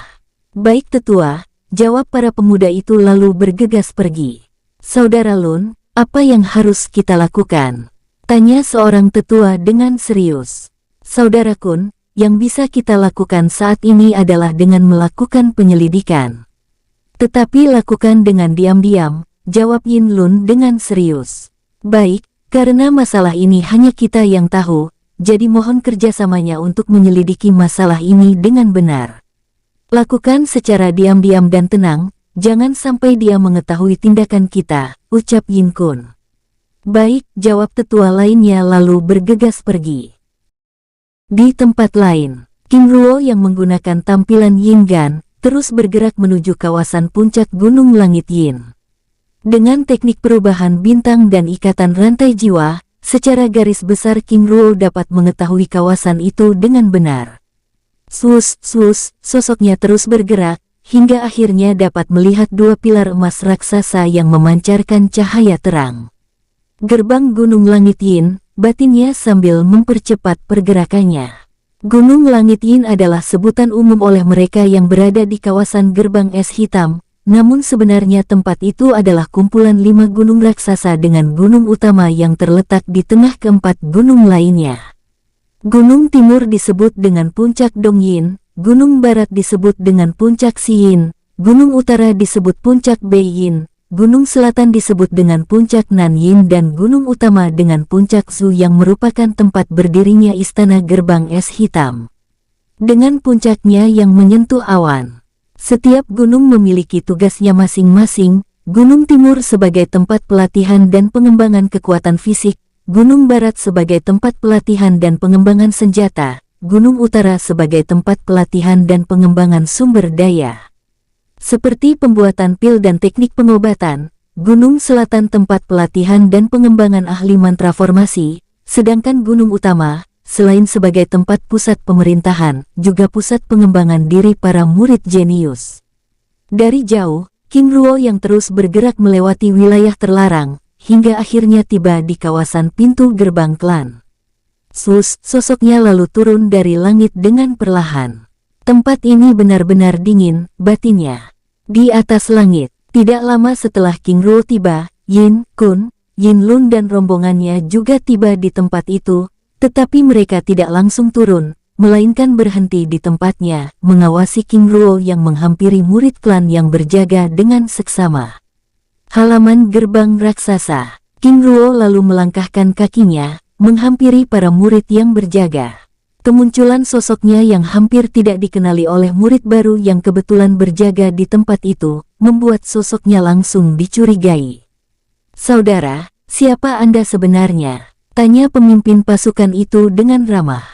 Baik tetua, jawab para pemuda itu lalu bergegas pergi. Saudara Lun, apa yang harus kita lakukan? Tanya seorang tetua dengan serius. Saudara Kun, yang bisa kita lakukan saat ini adalah dengan melakukan penyelidikan. Tetapi lakukan dengan diam-diam, jawab Yin Lun dengan serius. Baik, karena masalah ini hanya kita yang tahu, jadi mohon kerjasamanya untuk menyelidiki masalah ini dengan benar. Lakukan secara diam-diam dan tenang, jangan sampai dia mengetahui tindakan kita, ucap Yin Kun. Baik, jawab tetua lainnya lalu bergegas pergi. Di tempat lain, King Ruo yang menggunakan tampilan Yin Gan, terus bergerak menuju kawasan puncak Gunung Langit Yin. Dengan teknik perubahan bintang dan ikatan rantai jiwa, secara garis besar King Ruo dapat mengetahui kawasan itu dengan benar. Sosoknya terus bergerak, hingga akhirnya dapat melihat 2 pilar emas raksasa yang memancarkan cahaya terang. Gerbang Gunung Langit Yin, batinnya sambil mempercepat pergerakannya. Gunung Langit Yin adalah sebutan umum oleh mereka yang berada di kawasan gerbang es hitam, namun sebenarnya tempat itu adalah kumpulan 5 gunung raksasa dengan gunung utama yang terletak di tengah keempat gunung lainnya. Gunung timur disebut dengan puncak Dongyin, gunung barat disebut dengan puncak Xiyin, gunung utara disebut puncak Beiyin, gunung selatan disebut dengan puncak Nanyin dan gunung utama dengan puncak Zhu yang merupakan tempat berdirinya istana gerbang es hitam. Dengan puncaknya yang menyentuh awan. Setiap gunung memiliki tugasnya masing-masing, gunung timur sebagai tempat pelatihan dan pengembangan kekuatan fisik, gunung barat sebagai tempat pelatihan dan pengembangan senjata, gunung utara sebagai tempat pelatihan dan pengembangan sumber daya. Seperti pembuatan pil dan teknik pengobatan, gunung selatan tempat pelatihan dan pengembangan ahli mantra formasi, sedangkan gunung utama, selain sebagai tempat pusat pemerintahan, juga pusat pengembangan diri para murid jenius. Dari jauh, King Ruo yang terus bergerak melewati wilayah terlarang, hingga akhirnya tiba di kawasan pintu gerbang klan. Sosoknya lalu turun dari langit dengan perlahan. Tempat ini benar-benar dingin, batinnya. Di atas langit, tidak lama setelah King Ruo tiba, Yin Kun, Yin Lun dan rombongannya juga tiba di tempat itu, tetapi mereka tidak langsung turun, melainkan berhenti di tempatnya, mengawasi King Ruo yang menghampiri murid klan yang berjaga dengan seksama. Halaman gerbang raksasa. King Ruo lalu melangkahkan kakinya, menghampiri para murid yang berjaga. Kemunculan sosoknya yang hampir tidak dikenali oleh murid baru yang kebetulan berjaga di tempat itu, membuat sosoknya langsung dicurigai. "Saudara, siapa Anda sebenarnya?" tanya pemimpin pasukan itu dengan ramah.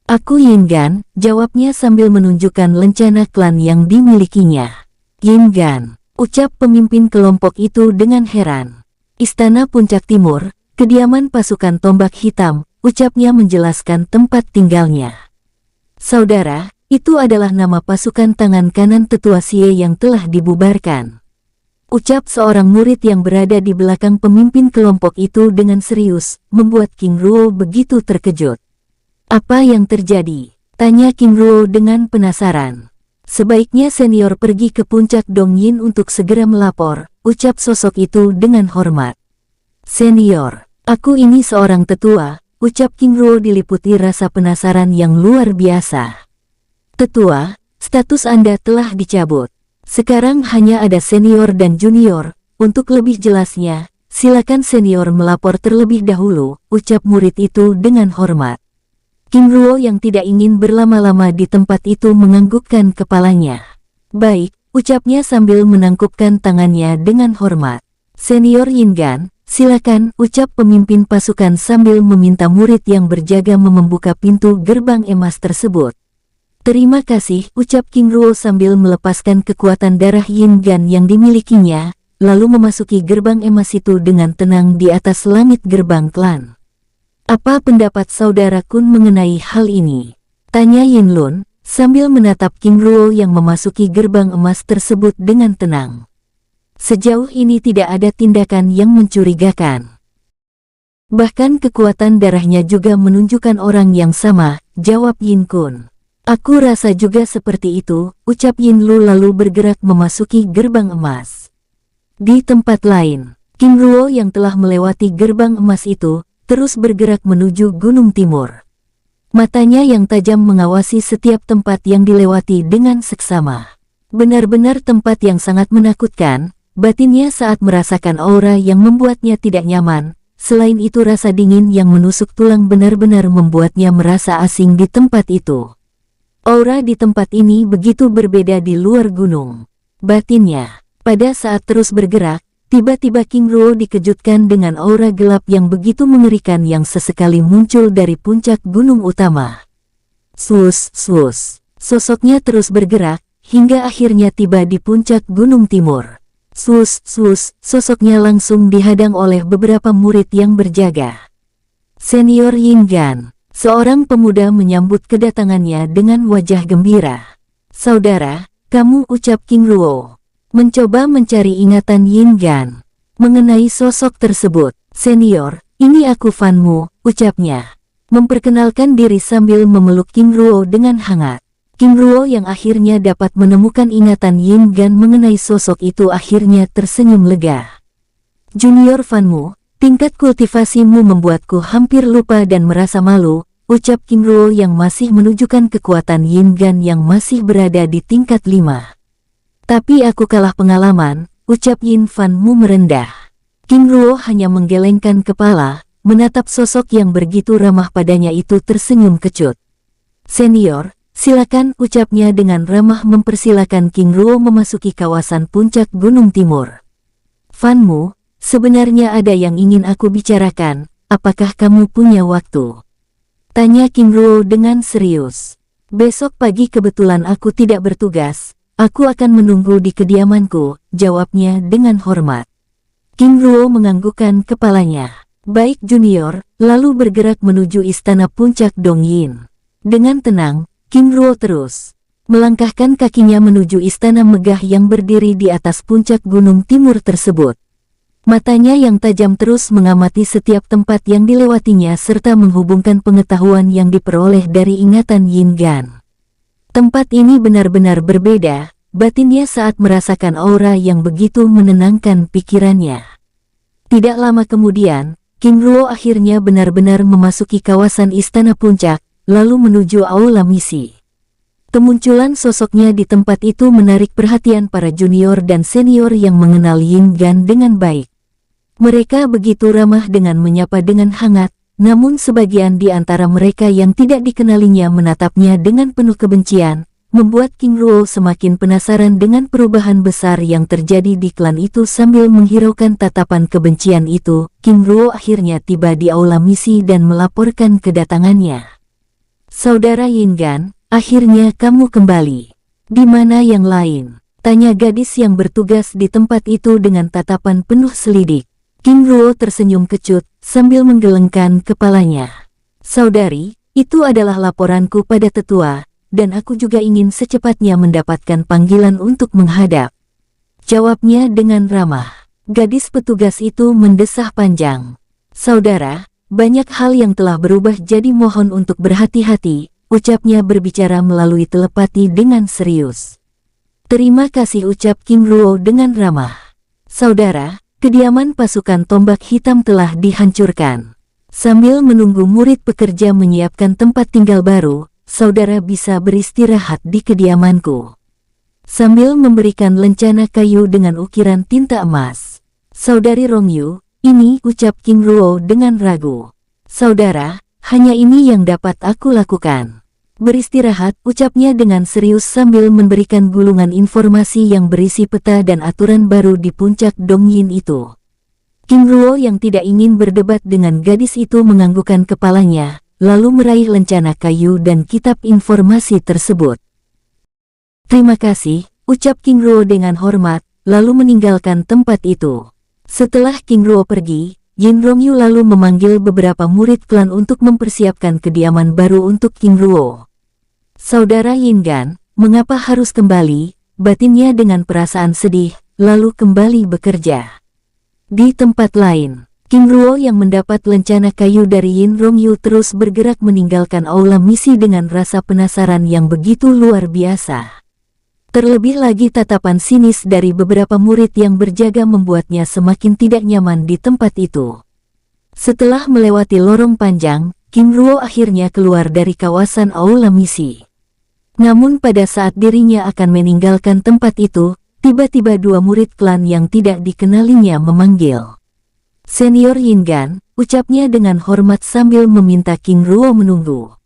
"Aku Yin Gan," jawabnya sambil menunjukkan lencana klan yang dimilikinya. "Yin Gan," ucap pemimpin kelompok itu dengan heran. "Istana Puncak Timur, kediaman pasukan tombak hitam," ucapnya menjelaskan tempat tinggalnya. "Saudara, itu adalah nama pasukan tangan kanan tetua Xie yang telah dibubarkan," ucap seorang murid yang berada di belakang pemimpin kelompok itu dengan serius, membuat King Ruo begitu terkejut. "Apa yang terjadi?" tanya King Ruo dengan penasaran. "Sebaiknya senior pergi ke puncak Dongyin untuk segera melapor," ucap sosok itu dengan hormat. "Senior, aku ini seorang tetua," ucap King Ruo diliputi rasa penasaran yang luar biasa. "Tetua, status Anda telah dicabut. Sekarang hanya ada senior dan junior. Untuk lebih jelasnya, silakan senior melapor terlebih dahulu," ucap murid itu dengan hormat. King Ruo yang tidak ingin berlama-lama di tempat itu menganggukkan kepalanya. "Baik," ucapnya sambil menangkupkan tangannya dengan hormat. "Senior Yin Gan, silakan," ucap pemimpin pasukan sambil meminta murid yang berjaga membuka pintu gerbang emas tersebut. "Terima kasih," ucap King Ruo sambil melepaskan kekuatan darah Yin Gan yang dimilikinya, lalu memasuki gerbang emas itu dengan tenang di atas langit gerbang klan. "Apa pendapat saudara Kun mengenai hal ini?" tanya Yin Lun, sambil menatap King Ruo yang memasuki gerbang emas tersebut dengan tenang. "Sejauh ini tidak ada tindakan yang mencurigakan. Bahkan kekuatan darahnya juga menunjukkan orang yang sama," jawab Yin Kun. "Aku rasa juga seperti itu," ucap Yin Lu lalu bergerak memasuki gerbang emas. Di tempat lain, King Ruo yang telah melewati gerbang emas itu, terus bergerak menuju Gunung Timur. Matanya yang tajam mengawasi setiap tempat yang dilewati dengan seksama. Benar-benar tempat yang sangat menakutkan. Batinnya saat merasakan aura yang membuatnya tidak nyaman, selain itu rasa dingin yang menusuk tulang benar-benar membuatnya merasa asing di tempat itu. Aura di tempat ini begitu berbeda di luar gunung. Batinnya, pada saat terus bergerak, tiba-tiba King Ruo dikejutkan dengan aura gelap yang begitu mengerikan yang sesekali muncul dari puncak gunung utama. Sus, sosoknya terus bergerak, hingga akhirnya tiba di puncak Gunung Timur. Sus, sosoknya langsung dihadang oleh beberapa murid yang berjaga. Senior Yin Gan, seorang pemuda menyambut kedatangannya dengan wajah gembira. "Saudara, kamu," ucap King Ruo, mencoba mencari ingatan Yin Gan mengenai sosok tersebut. Senior, ini aku Fanmu, ucapnya. Memperkenalkan diri sambil memeluk King Ruo dengan hangat. King Ruo yang akhirnya dapat menemukan ingatan Yin Gan mengenai sosok itu akhirnya tersenyum lega. Junior Fanmu, tingkat kultivasimu membuatku hampir lupa dan merasa malu, ucap King Ruo yang masih menunjukkan kekuatan Yin Gan yang masih berada di tingkat 5. Tapi aku kalah pengalaman, ucap Yin Fanmu merendah. King Ruo hanya menggelengkan kepala, menatap sosok yang begitu ramah padanya itu tersenyum kecut. Senior, silakan, ucapnya dengan ramah mempersilakan King Ruo memasuki kawasan puncak Gunung Timur. Fanmu, sebenarnya ada yang ingin aku bicarakan, apakah kamu punya waktu? Tanya King Ruo dengan serius. Besok pagi kebetulan aku tidak bertugas, aku akan menunggu di kediamanku, jawabnya dengan hormat. King Ruo menganggukkan kepalanya. Baik Junior, lalu bergerak menuju istana puncak Dongyin. Dengan tenang, King Ruo terus melangkahkan kakinya menuju istana megah yang berdiri di atas puncak gunung timur tersebut. Matanya yang tajam terus mengamati setiap tempat yang dilewatinya serta menghubungkan pengetahuan yang diperoleh dari ingatan Yin Gan. Tempat ini benar-benar berbeda, batinnya saat merasakan aura yang begitu menenangkan pikirannya. Tidak lama kemudian, King Ruo akhirnya benar-benar memasuki kawasan istana puncak, lalu menuju aula misi. Kemunculan sosoknya di tempat itu menarik perhatian para junior dan senior yang mengenal Yin Gan dengan baik. Mereka begitu ramah dengan menyapa dengan hangat, namun sebagian di antara mereka yang tidak dikenalinya menatapnya dengan penuh kebencian, membuat King Ruo semakin penasaran dengan perubahan besar yang terjadi di klan itu. Sambil menghiraukan tatapan kebencian itu, King Ruo akhirnya tiba di aula misi dan melaporkan kedatangannya. Saudara Yin Gan, akhirnya kamu kembali. Di mana yang lain? Tanya gadis yang bertugas di tempat itu dengan tatapan penuh selidik. King Ruo tersenyum kecut sambil menggelengkan kepalanya. Saudari, itu adalah laporanku pada tetua, dan aku juga ingin secepatnya mendapatkan panggilan untuk menghadap. Jawabnya dengan ramah. Gadis petugas itu mendesah panjang. Saudara, banyak hal yang telah berubah jadi mohon untuk berhati-hati, ucapnya berbicara melalui telepati dengan serius. Terima kasih, ucap King Ruo dengan ramah. Saudara, kediaman pasukan tombak hitam telah dihancurkan. Sambil menunggu murid pekerja menyiapkan tempat tinggal baru, saudara bisa beristirahat di kediamanku. Sambil memberikan lencana kayu dengan ukiran tinta emas. Saudari Rongyu, ini, ucap King Ruo dengan ragu. Saudara, hanya ini yang dapat aku lakukan. Beristirahat, ucapnya dengan serius sambil memberikan gulungan informasi yang berisi peta dan aturan baru di puncak Dongyin itu. King Ruo yang tidak ingin berdebat dengan gadis itu menganggukkan kepalanya, lalu meraih lencana kayu dan kitab informasi tersebut. Terima kasih, ucap King Ruo dengan hormat, lalu meninggalkan tempat itu. Setelah King Ruo pergi, Yin Rongyu lalu memanggil beberapa murid klan untuk mempersiapkan kediaman baru untuk King Ruo. Saudara Yin Gan, mengapa harus kembali? Batinnya dengan perasaan sedih, lalu kembali bekerja. Di tempat lain, King Ruo yang mendapat lencana kayu dari Yin Rongyu terus bergerak meninggalkan aula misi dengan rasa penasaran yang begitu luar biasa. Terlebih lagi tatapan sinis dari beberapa murid yang berjaga membuatnya semakin tidak nyaman di tempat itu. Setelah melewati lorong panjang, King Ruo akhirnya keluar dari kawasan aula misi. Namun pada saat dirinya akan meninggalkan tempat itu, tiba-tiba dua murid klan yang tidak dikenalinya memanggil. Senior Yin Gan, ucapnya dengan hormat sambil meminta King Ruo menunggu.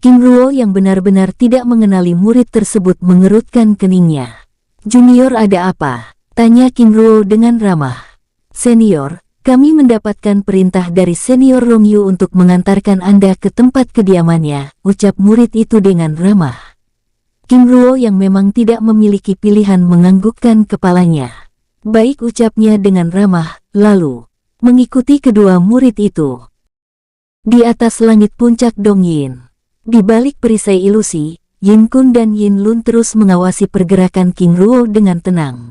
King Ruo yang benar-benar tidak mengenali murid tersebut mengerutkan keningnya. Junior, ada apa? Tanya King Ruo dengan ramah. Senior, kami mendapatkan perintah dari Senior Rongyu untuk mengantarkan Anda ke tempat kediamannya, ucap murid itu dengan ramah. King Ruo yang memang tidak memiliki pilihan menganggukkan kepalanya. Baik, ucapnya dengan ramah, lalu mengikuti kedua murid itu. Di atas langit puncak Dongyin, di balik perisai ilusi, Yin Kun dan Yin Lun terus mengawasi pergerakan King Ruo dengan tenang.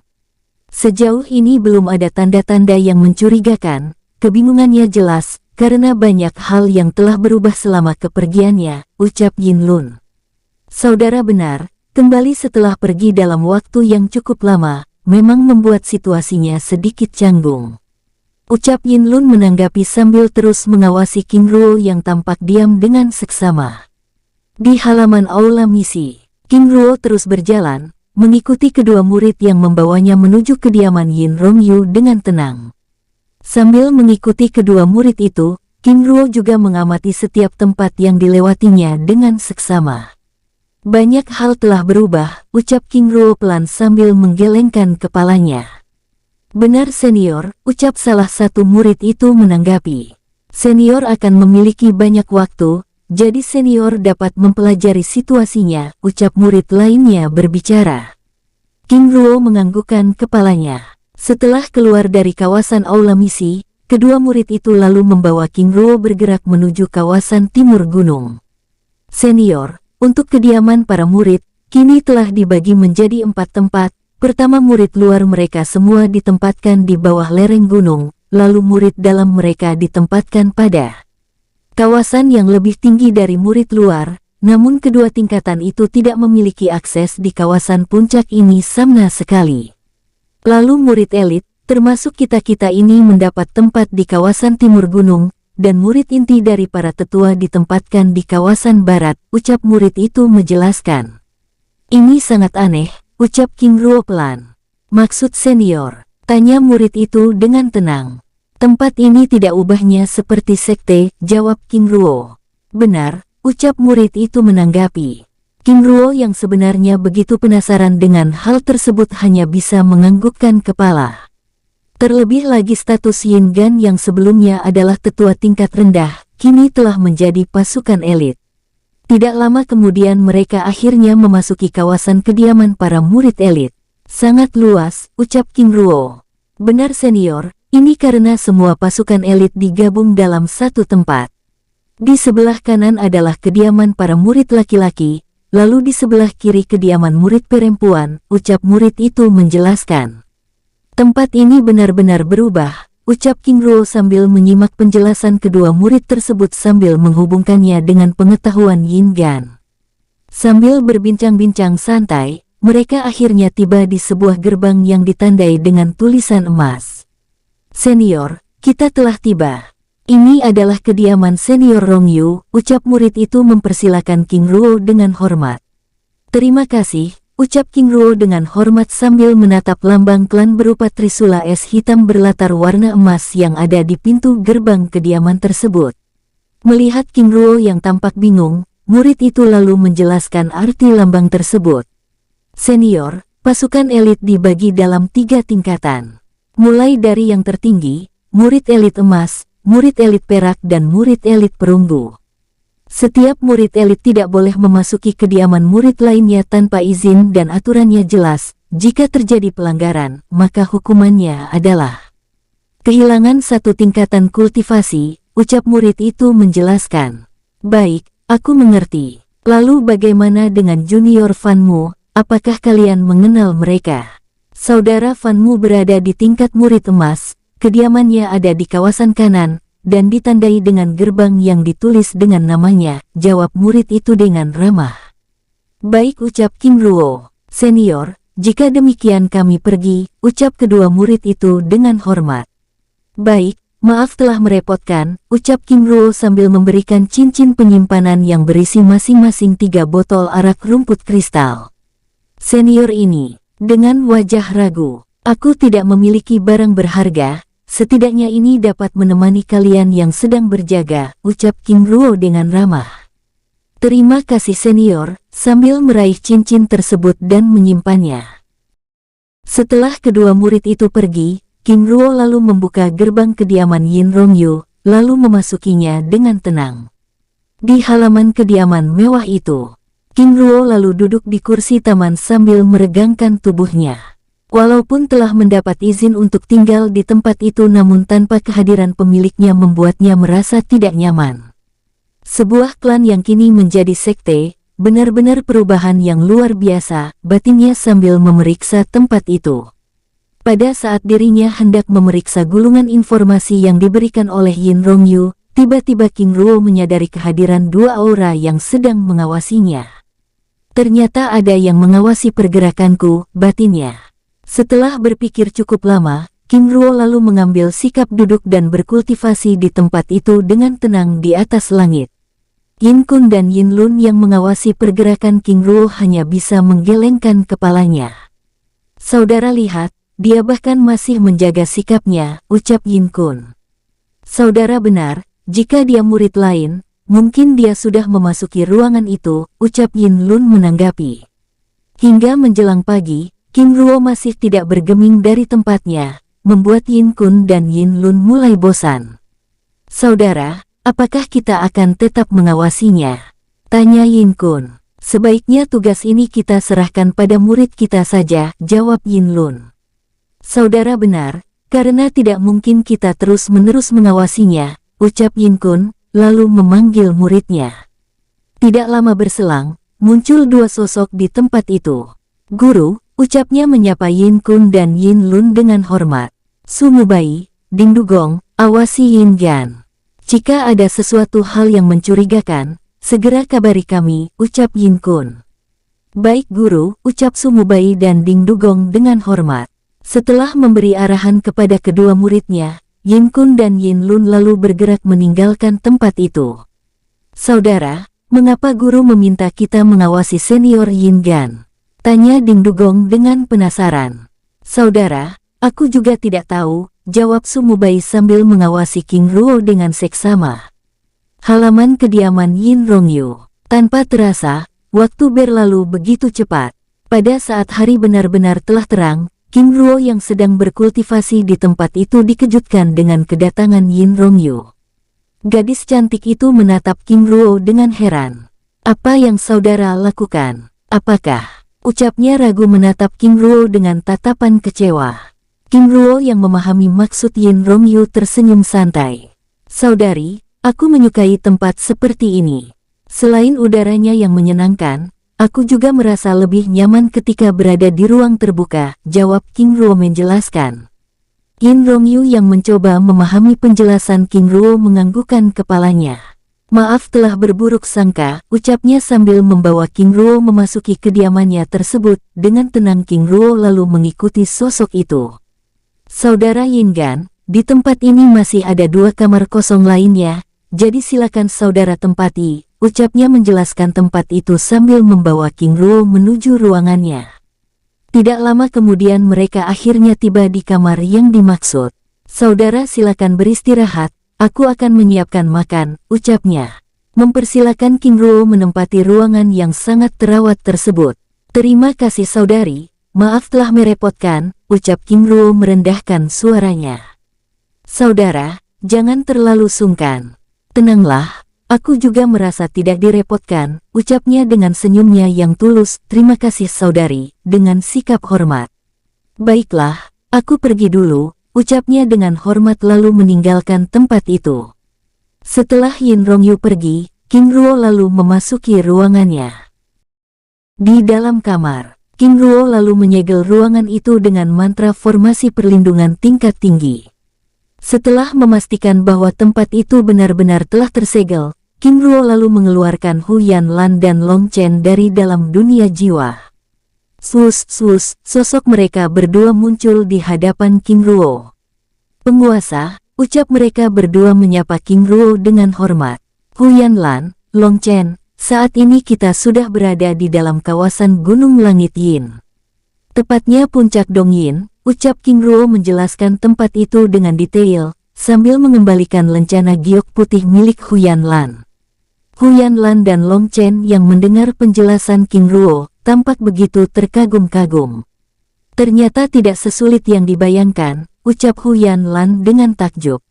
Sejauh ini belum ada tanda-tanda yang mencurigakan, kebingungannya jelas, karena banyak hal yang telah berubah selama kepergiannya, ucap Yin Lun. Saudara benar, kembali setelah pergi dalam waktu yang cukup lama, memang membuat situasinya sedikit canggung. Ucap Yin Lun menanggapi sambil terus mengawasi King Ruo yang tampak diam dengan seksama. Di halaman aula misi, King Ruo terus berjalan, mengikuti kedua murid yang membawanya menuju kediaman Yin Rongyu dengan tenang. Sambil mengikuti kedua murid itu, King Ruo juga mengamati setiap tempat yang dilewatinya dengan seksama. Banyak hal telah berubah, ucap King Ruo pelan sambil menggelengkan kepalanya. Benar senior, ucap salah satu murid itu menanggapi. Senior akan memiliki banyak waktu, jadi senior dapat mempelajari situasinya, ucap murid lainnya berbicara. King Ruo menganggukkan kepalanya. Setelah keluar dari kawasan aula misi, kedua murid itu lalu membawa King Ruo bergerak menuju kawasan timur gunung. Senior, untuk kediaman para murid, kini telah dibagi menjadi 4 tempat. Pertama murid luar mereka semua ditempatkan di bawah lereng gunung, lalu murid dalam mereka ditempatkan pada kawasan yang lebih tinggi dari murid luar, namun kedua tingkatan itu tidak memiliki akses di kawasan puncak ini sama sekali. Lalu murid elit, termasuk kita-kita ini mendapat tempat di kawasan timur gunung, dan murid inti dari para tetua ditempatkan di kawasan barat, ucap murid itu menjelaskan. Ini sangat aneh, ucap King Ruo pelan. Maksud senior, tanya murid itu dengan tenang. Tempat ini tidak ubahnya seperti sekte, jawab King Ruo. Benar, ucap murid itu menanggapi. King Ruo yang sebenarnya begitu penasaran dengan hal tersebut hanya bisa menganggukkan kepala. Terlebih lagi status Yin Gan yang sebelumnya adalah tetua tingkat rendah, kini telah menjadi pasukan elit. Tidak lama kemudian mereka akhirnya memasuki kawasan kediaman para murid elit. Sangat luas, ucap King Ruo. Benar senior, ini karena semua pasukan elit digabung dalam satu tempat. Di sebelah kanan adalah kediaman para murid laki-laki, lalu di sebelah kiri kediaman murid perempuan, ucap murid itu menjelaskan. Tempat ini benar-benar berubah, ucap King Ruo sambil menyimak penjelasan kedua murid tersebut sambil menghubungkannya dengan pengetahuan Yin Gan. Sambil berbincang-bincang santai, mereka akhirnya tiba di sebuah gerbang yang ditandai dengan tulisan emas. Senior, kita telah tiba. Ini adalah kediaman senior Rongyu, ucap murid itu mempersilakan King Ruo dengan hormat. Terima kasih, ucap King Ruo dengan hormat sambil menatap lambang klan berupa trisula es hitam berlatar warna emas yang ada di pintu gerbang kediaman tersebut. Melihat King Ruo yang tampak bingung, murid itu lalu menjelaskan arti lambang tersebut. Senior, pasukan elit dibagi dalam 3 tingkatan. Mulai dari yang tertinggi, murid elit emas, murid elit perak dan murid elit perunggu. Setiap murid elit tidak boleh memasuki kediaman murid lainnya tanpa izin dan aturannya jelas. Jika terjadi pelanggaran, maka hukumannya adalah kehilangan 1 tingkatan kultivasi, ucap murid itu menjelaskan. Baik, aku mengerti. Lalu bagaimana dengan junior Fanmu, apakah kalian mengenal mereka? Saudara Fanmu berada di tingkat murid emas, kediamannya ada di kawasan kanan, dan ditandai dengan gerbang yang ditulis dengan namanya, jawab murid itu dengan ramah. Baik, ucap King Ruo. Senior, jika demikian kami pergi, ucap kedua murid itu dengan hormat. Baik, maaf telah merepotkan, ucap King Ruo sambil memberikan cincin penyimpanan yang berisi masing-masing 3 botol arak rumput kristal. Senior ini, dengan wajah ragu, aku tidak memiliki barang berharga. Setidaknya ini dapat menemani kalian yang sedang berjaga, ucap King Ruo dengan ramah. Terima kasih senior, sambil meraih cincin tersebut dan menyimpannya. Setelah kedua murid itu pergi, King Ruo lalu membuka gerbang kediaman Yin Rongyu, lalu memasukinya dengan tenang. Di halaman kediaman mewah itu, King Ruo lalu duduk di kursi taman sambil meregangkan tubuhnya. Walaupun telah mendapat izin untuk tinggal di tempat itu namun tanpa kehadiran pemiliknya membuatnya merasa tidak nyaman. Sebuah klan yang kini menjadi sekte, benar-benar perubahan yang luar biasa, batinnya sambil memeriksa tempat itu. Pada saat dirinya hendak memeriksa gulungan informasi yang diberikan oleh Yin Rongyu, tiba-tiba King Ruo menyadari kehadiran dua aura yang sedang mengawasinya. Ternyata ada yang mengawasi pergerakanku, batinnya. Setelah berpikir cukup lama, King Ruo lalu mengambil sikap duduk dan berkultivasi di tempat itu dengan tenang di atas langit. Yin Kun dan Yin Lun yang mengawasi pergerakan King Ruo hanya bisa menggelengkan kepalanya. Saudara lihat, dia bahkan masih menjaga sikapnya, ucap Yin Kun. Saudara benar, jika dia murid lain, mungkin dia sudah memasuki ruangan itu, ucap Yin Lun menanggapi. Hingga menjelang pagi, King Ruo masih tidak bergeming dari tempatnya, membuat Yin Kun dan Yin Lun mulai bosan. Saudara, apakah kita akan tetap mengawasinya? Tanya Yin Kun. Sebaiknya tugas ini kita serahkan pada murid kita saja, jawab Yin Lun. Saudara benar, karena tidak mungkin kita terus-menerus mengawasinya, ucap Yin Kun, lalu memanggil muridnya. Tidak lama berselang, muncul dua sosok di tempat itu. Guru, ucapnya menyapa Yin Kun dan Yin Lun dengan hormat. Sumubai, Ding Dugong, awasi Yin Gan. Jika ada sesuatu hal yang mencurigakan, segera kabari kami, ucap Yin Kun. Baik guru, ucap Sumubai dan Ding Dugong dengan hormat. Setelah memberi arahan kepada kedua muridnya, Yin Kun dan Yin Lun lalu bergerak meninggalkan tempat itu. Saudara, mengapa guru meminta kita mengawasi senior Yin Gan? Tanya Ding Dugong dengan penasaran. Saudara, aku juga tidak tahu, jawab Sumubai sambil mengawasi King Ruo dengan seksama. Halaman kediaman Yin Rongyu. Tanpa terasa, waktu berlalu begitu cepat. Pada saat hari benar-benar telah terang, King Ruo yang sedang berkultivasi di tempat itu dikejutkan dengan kedatangan Yin Rongyu. Gadis cantik itu menatap King Ruo dengan heran. Apa yang saudara lakukan? Apakah? Ucapnya ragu menatap King Ruo dengan tatapan kecewa. King Ruo yang memahami maksud Yin Rongyu tersenyum santai. Saudari, aku menyukai tempat seperti ini. Selain udaranya yang menyenangkan, aku juga merasa lebih nyaman ketika berada di ruang terbuka, jawab King Ruo menjelaskan. Yin Rongyu yang mencoba memahami penjelasan King Ruo menganggukkan kepalanya. Maaf telah berburuk sangka, ucapnya sambil membawa King Ruo memasuki kediamannya tersebut. Dengan tenang King Ruo lalu mengikuti sosok itu. Saudara Yin Gan, di tempat ini masih ada dua kamar kosong lainnya, jadi silakan saudara tempati. Ucapnya menjelaskan tempat itu sambil membawa King Ruo menuju ruangannya. Tidak lama kemudian mereka akhirnya tiba di kamar yang dimaksud. Saudara silakan beristirahat, aku akan menyiapkan makan, ucapnya. Mempersilakan King Ruo menempati ruangan yang sangat terawat tersebut. Terima kasih saudari, maaf telah merepotkan, ucap King Ruo merendahkan suaranya. Saudara, jangan terlalu sungkan. Tenanglah. Aku juga merasa tidak direpotkan, ucapnya dengan senyumnya yang tulus. Terima kasih saudari, dengan sikap hormat. Baiklah, aku pergi dulu, ucapnya dengan hormat lalu meninggalkan tempat itu. Setelah Yin Rongyu pergi, King Ruo lalu memasuki ruangannya. Di dalam kamar, King Ruo lalu menyegel ruangan itu dengan mantra formasi perlindungan tingkat tinggi. Setelah memastikan bahwa tempat itu benar-benar telah tersegel, King Ruo lalu mengeluarkan Hu Yanlan dan Long Chen dari dalam dunia jiwa. Sus, sosok mereka berdua muncul di hadapan King Ruo. Penguasa, ucap mereka berdua menyapa King Ruo dengan hormat. Hu Yanlan, Long Chen, saat ini kita sudah berada di dalam kawasan Gunung Langit Yin. Tepatnya puncak Dongyin, ucap King Ruo menjelaskan tempat itu dengan detail, sambil mengembalikan lencana giok putih milik Hu Yanlan. Hu Yanlan dan Long Chen yang mendengar penjelasan King Ruo, tampak begitu terkagum-kagum. Ternyata tidak sesulit yang dibayangkan, ucap Hu Yanlan dengan takjub.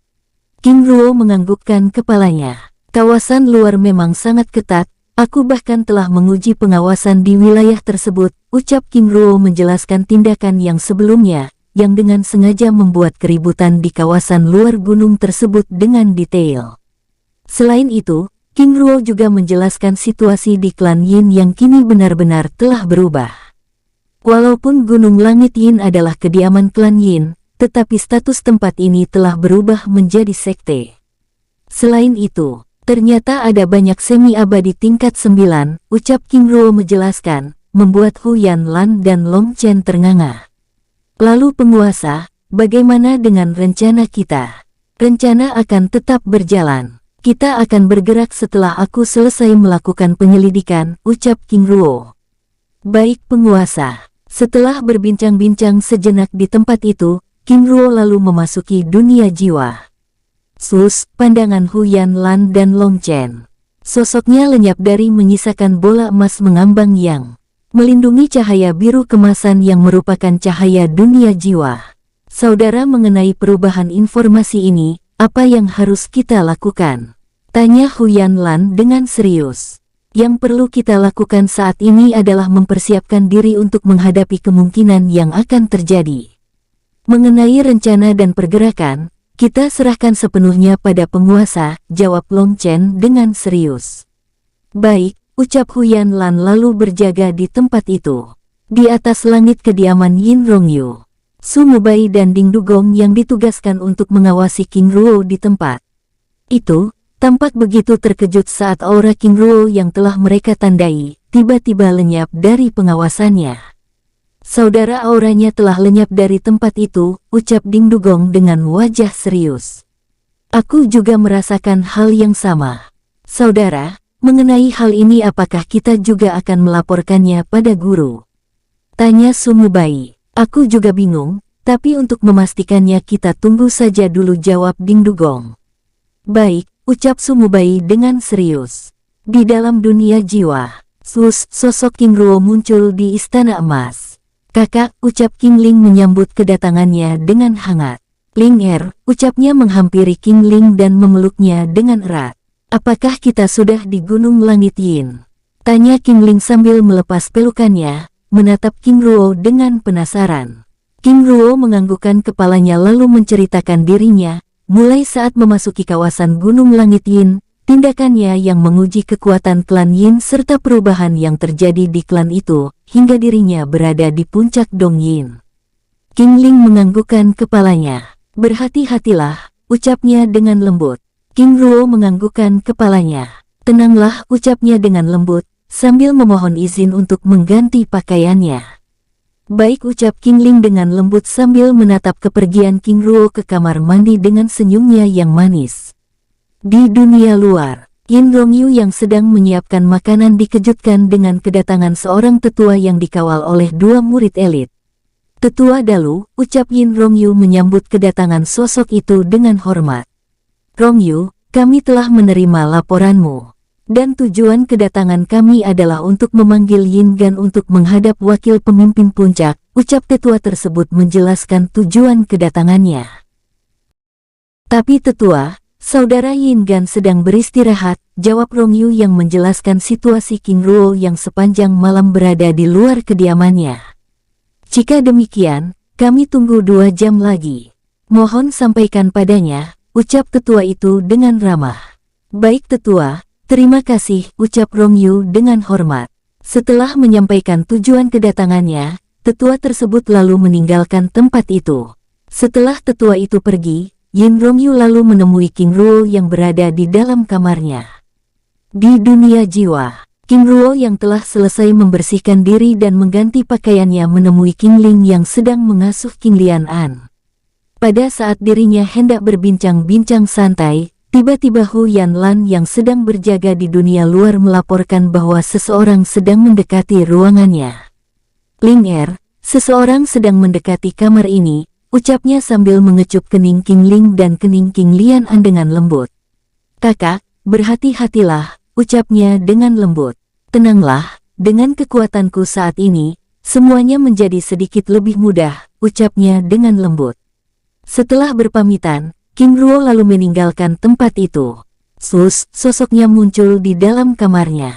King Ruo menganggukkan kepalanya. Kawasan luar memang sangat ketat, aku bahkan telah menguji pengawasan di wilayah tersebut, ucap King Ruo menjelaskan tindakan yang sebelumnya, yang dengan sengaja membuat keributan di kawasan luar gunung tersebut dengan detail. Selain itu, King Ruo juga menjelaskan situasi di klan Yin yang kini benar-benar telah berubah. Walaupun Gunung Langit Yin adalah kediaman klan Yin, tetapi status tempat ini telah berubah menjadi sekte. Selain itu, ternyata ada banyak semi-abadi tingkat 9, ucap King Ruo menjelaskan, membuat Hu Yanlan dan Long Chen ternganga. Lalu penguasa, bagaimana dengan rencana kita? Rencana akan tetap berjalan. Kita akan bergerak setelah aku selesai melakukan penyelidikan, ucap King Ruo. Baik penguasa. Setelah berbincang-bincang sejenak di tempat itu, King Ruo lalu memasuki dunia jiwa. Pandangan Hu Yanlan dan Long Chen. Sosoknya lenyap dari menyisakan bola emas mengambang yang melindungi cahaya biru kemasan yang merupakan cahaya dunia jiwa. Saudara, mengenai perubahan informasi ini, apa yang harus kita lakukan? Tanya Hu Yanlan dengan serius. Yang perlu kita lakukan saat ini adalah mempersiapkan diri untuk menghadapi kemungkinan yang akan terjadi. Mengenai rencana dan pergerakan, kita serahkan sepenuhnya pada penguasa, jawab Long Chen dengan serius. Baik, ucap Hu Yanlan lalu berjaga di tempat itu. Di atas langit kediaman Yin Rongyu, Su Mubai dan Ding Dugong yang ditugaskan untuk mengawasi King Ruo di tempat itu, tampak begitu terkejut saat aura King Ruo yang telah mereka tandai, tiba-tiba lenyap dari pengawasannya. Saudara, auranya telah lenyap dari tempat itu, ucap Ding Dugong dengan wajah serius. Aku juga merasakan hal yang sama. Saudara, mengenai hal ini apakah kita juga akan melaporkannya pada guru? Tanya Su Mubai. Aku juga bingung, tapi untuk memastikannya kita tunggu saja dulu, jawab Ding Dugong. Baik, ucap Su Mubai dengan serius. Di dalam dunia jiwa, sosok King Ruo muncul di Istana Emas. Kakak, ucap King Ling menyambut kedatangannya dengan hangat. Ling ucapnya menghampiri King Ling dan memeluknya dengan erat. Apakah kita sudah di Gunung Langit Yin? Tanya King Ling sambil melepas pelukannya, menatap King Ruo dengan penasaran. King Ruo menganggukkan kepalanya lalu menceritakan dirinya. Mulai saat memasuki kawasan Gunung Langit Yin, tindakannya yang menguji kekuatan klan Yin serta perubahan yang terjadi di klan itu, hingga dirinya berada di puncak Dong Yin. King Ling menganggukkan kepalanya. Berhati-hatilah, ucapnya dengan lembut. King Ruo menganggukkan kepalanya. Tenanglah, ucapnya dengan lembut, sambil memohon izin untuk mengganti pakaiannya. Baik, ucap King Ling dengan lembut sambil menatap kepergian King Ruo ke kamar mandi dengan senyumnya yang manis. Di dunia luar, Yin Rongyu yang sedang menyiapkan makanan dikejutkan dengan kedatangan seorang tetua yang dikawal oleh 2 murid elit. Tetua Dalu, ucap Yin Rongyu menyambut kedatangan sosok itu dengan hormat. Rongyu, kami telah menerima laporanmu. Dan tujuan kedatangan kami adalah untuk memanggil Yin Gan untuk menghadap wakil pemimpin puncak, ucap tetua tersebut menjelaskan tujuan kedatangannya. Tapi tetua, saudara Yin Gan sedang beristirahat, jawab Rongyu yang menjelaskan situasi King Ruo yang sepanjang malam berada di luar kediamannya. Jika demikian, kami tunggu 2 jam lagi. Mohon sampaikan padanya, ucap tetua itu dengan ramah. Baik tetua, terima kasih, ucap Rongyu dengan hormat. Setelah menyampaikan tujuan kedatangannya, tetua tersebut lalu meninggalkan tempat itu. Setelah tetua itu pergi, Yin Rongyu lalu menemui King Ruo yang berada di dalam kamarnya. Di dunia jiwa, King Ruo yang telah selesai membersihkan diri dan mengganti pakaiannya menemui King Ling yang sedang mengasuh King Lian An. Pada saat dirinya hendak berbincang-bincang santai, tiba-tiba Hu Yanlan yang sedang berjaga di dunia luar melaporkan bahwa seseorang sedang mendekati ruangannya. Ling seseorang sedang mendekati kamar ini, ucapnya sambil mengecup kening King Ling dan kening King Lian An dengan lembut. Kakak, berhati-hatilah, ucapnya dengan lembut. Tenanglah, dengan kekuatanku saat ini, semuanya menjadi sedikit lebih mudah, ucapnya dengan lembut. Setelah berpamitan, King Ruo lalu meninggalkan tempat itu. Sosoknya muncul di dalam kamarnya.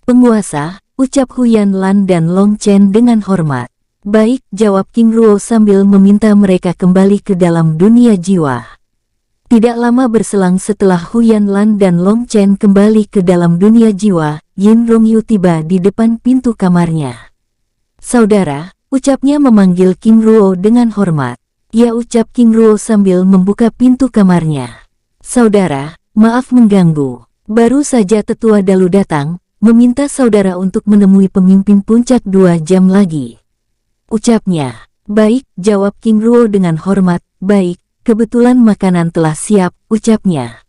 Penguasa, ucap Hu Yanlan dan Long Chen dengan hormat. Baik, jawab King Ruo sambil meminta mereka kembali ke dalam dunia jiwa. Tidak lama berselang setelah Hu Yanlan dan Long Chen kembali ke dalam dunia jiwa, Yin Rongyu tiba di depan pintu kamarnya. Saudara, Ucapnya memanggil King Ruo dengan hormat. Ya, ucap King Ruo sambil membuka pintu kamarnya. Saudara, maaf mengganggu. Baru saja tetua Dalu datang, meminta saudara untuk menemui pemimpin puncak 2 jam lagi. Ucapnya. Baik, jawab King Ruo dengan hormat. Baik, kebetulan makanan telah siap, ucapnya.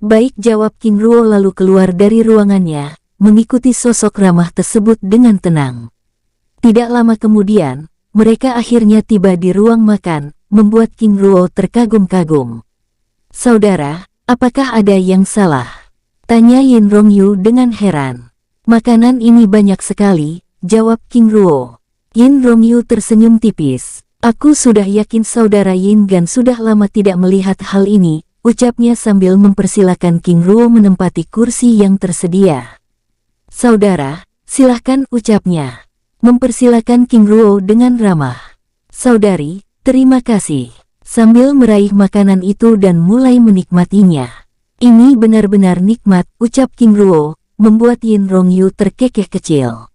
Baik, jawab King Ruo lalu keluar dari ruangannya, mengikuti sosok ramah tersebut dengan tenang. Tidak lama kemudian, mereka akhirnya tiba di ruang makan, membuat King Ruo terkagum-kagum. Saudara, apakah ada yang salah? Tanya Yin Rongyu dengan heran. Makanan ini banyak sekali, jawab King Ruo. Yin Rongyu tersenyum tipis. Aku sudah yakin saudara Yin Gan sudah lama tidak melihat hal ini, ucapnya sambil mempersilakan King Ruo menempati kursi yang tersedia. Saudara, silahkan, ucapnya. Mempersilakan King Ruo dengan ramah. Saudari, terima kasih. Sambil meraih makanan itu dan mulai menikmatinya. Ini benar-benar nikmat, ucap King Ruo, membuat Yin Rongyu terkekeh kecil.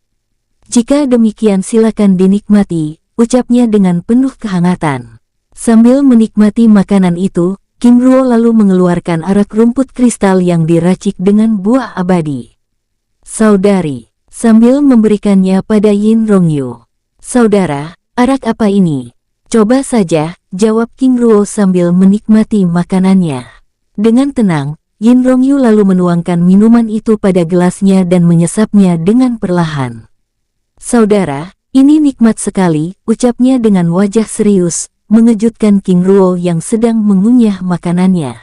Jika demikian silakan dinikmati, ucapnya dengan penuh kehangatan. Sambil menikmati makanan itu, King Ruo lalu mengeluarkan arak rumput kristal yang diracik dengan buah abadi. Saudari, sambil memberikannya pada Yin Rongyu. Saudara, arak apa ini? Coba saja, jawab King Ruo sambil menikmati makanannya. Dengan tenang, Yin Rongyu lalu menuangkan minuman itu pada gelasnya dan menyesapnya dengan perlahan. Saudara, ini nikmat sekali, ucapnya dengan wajah serius, mengejutkan King Ruo yang sedang mengunyah makanannya.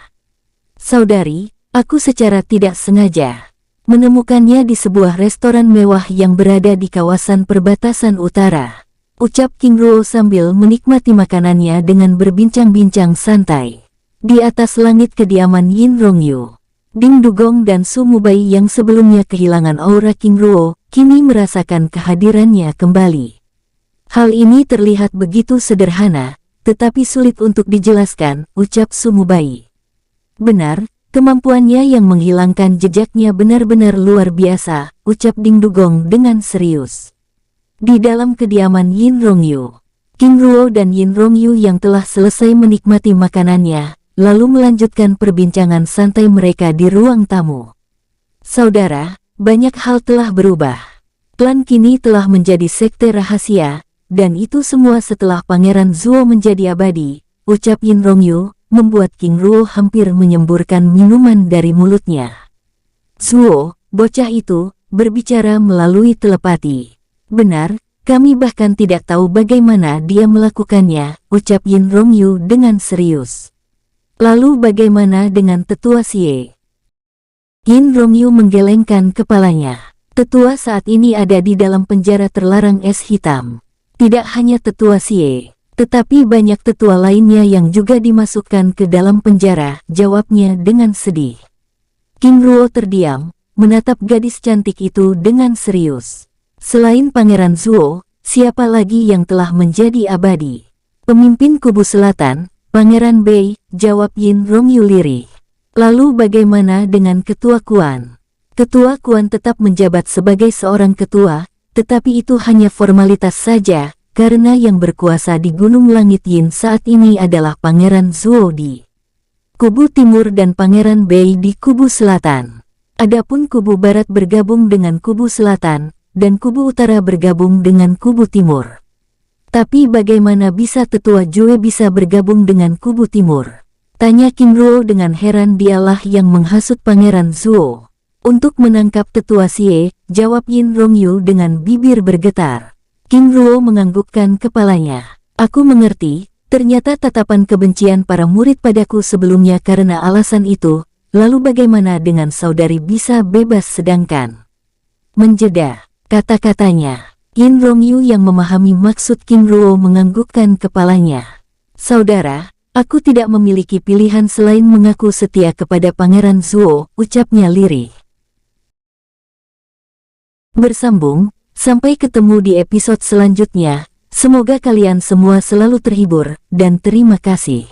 Saudari, aku secara tidak sengaja menemukannya di sebuah restoran mewah yang berada di kawasan perbatasan utara, ucap King Ruo sambil menikmati makanannya dengan berbincang-bincang santai. Di atas langit kediaman Yin Rongyu, Ding Dugong dan Su Mubai yang sebelumnya kehilangan aura King Ruo, kini merasakan kehadirannya kembali. Hal ini terlihat begitu sederhana, tetapi sulit untuk dijelaskan, ucap Su Mubai. Benar, kemampuannya yang menghilangkan jejaknya benar-benar luar biasa, ucap Ding Dugong dengan serius. Di dalam kediaman Yin Rongyu, King Ruo dan Yin Rongyu yang telah selesai menikmati makanannya, lalu melanjutkan perbincangan santai mereka di ruang tamu. Saudara, banyak hal telah berubah. Klan kini telah menjadi sekte rahasia, dan itu semua setelah Pangeran Zuo menjadi abadi, ucap Yin Rongyu, membuat King Ruo hampir menyemburkan minuman dari mulutnya. Zuo, bocah itu, berbicara melalui telepati. Benar, kami bahkan tidak tahu bagaimana dia melakukannya, ucap Yin Rongyu dengan serius. Lalu bagaimana dengan Tetua Xie? Yin Rongyu menggelengkan kepalanya. Tetua saat ini ada di dalam penjara terlarang es hitam. Tidak hanya Tetua Xie, tetapi banyak tetua lainnya yang juga dimasukkan ke dalam penjara, jawabnya dengan sedih. King Ruo terdiam, menatap gadis cantik itu dengan serius. Selain Pangeran Zuo, siapa lagi yang telah menjadi abadi? Pemimpin Kubu Selatan, Pangeran Bei, jawab Yin Rongyu lirih. Lalu bagaimana dengan Ketua Kuan? Ketua Kuan tetap menjabat sebagai seorang ketua, tetapi itu hanya formalitas saja, karena yang berkuasa di Gunung Langit Yin saat ini adalah Pangeran Zuo di Kubu Timur dan Pangeran Bei di Kubu Selatan. Adapun Kubu Barat bergabung dengan Kubu Selatan, dan Kubu Utara bergabung dengan Kubu Timur. Tapi bagaimana bisa Tetua Jue bisa bergabung dengan Kubu Timur? Tanya King Ruo dengan heran. Dialah yang menghasut Pangeran Zuo untuk menangkap Tetua Xie, jawab Yin Rongyu dengan bibir bergetar. King Ruo menganggukkan kepalanya. Aku mengerti, ternyata tatapan kebencian para murid padaku sebelumnya karena alasan itu, lalu bagaimana dengan saudari bisa bebas sedangkan? Menjeda, kata-katanya. Yin Rongyu yang memahami maksud King Ruo menganggukkan kepalanya. Saudara, aku tidak memiliki pilihan selain mengaku setia kepada Pangeran Zuo, ucapnya lirih. Bersambung, sampai ketemu di episode selanjutnya. Semoga kalian semua selalu terhibur, dan terima kasih.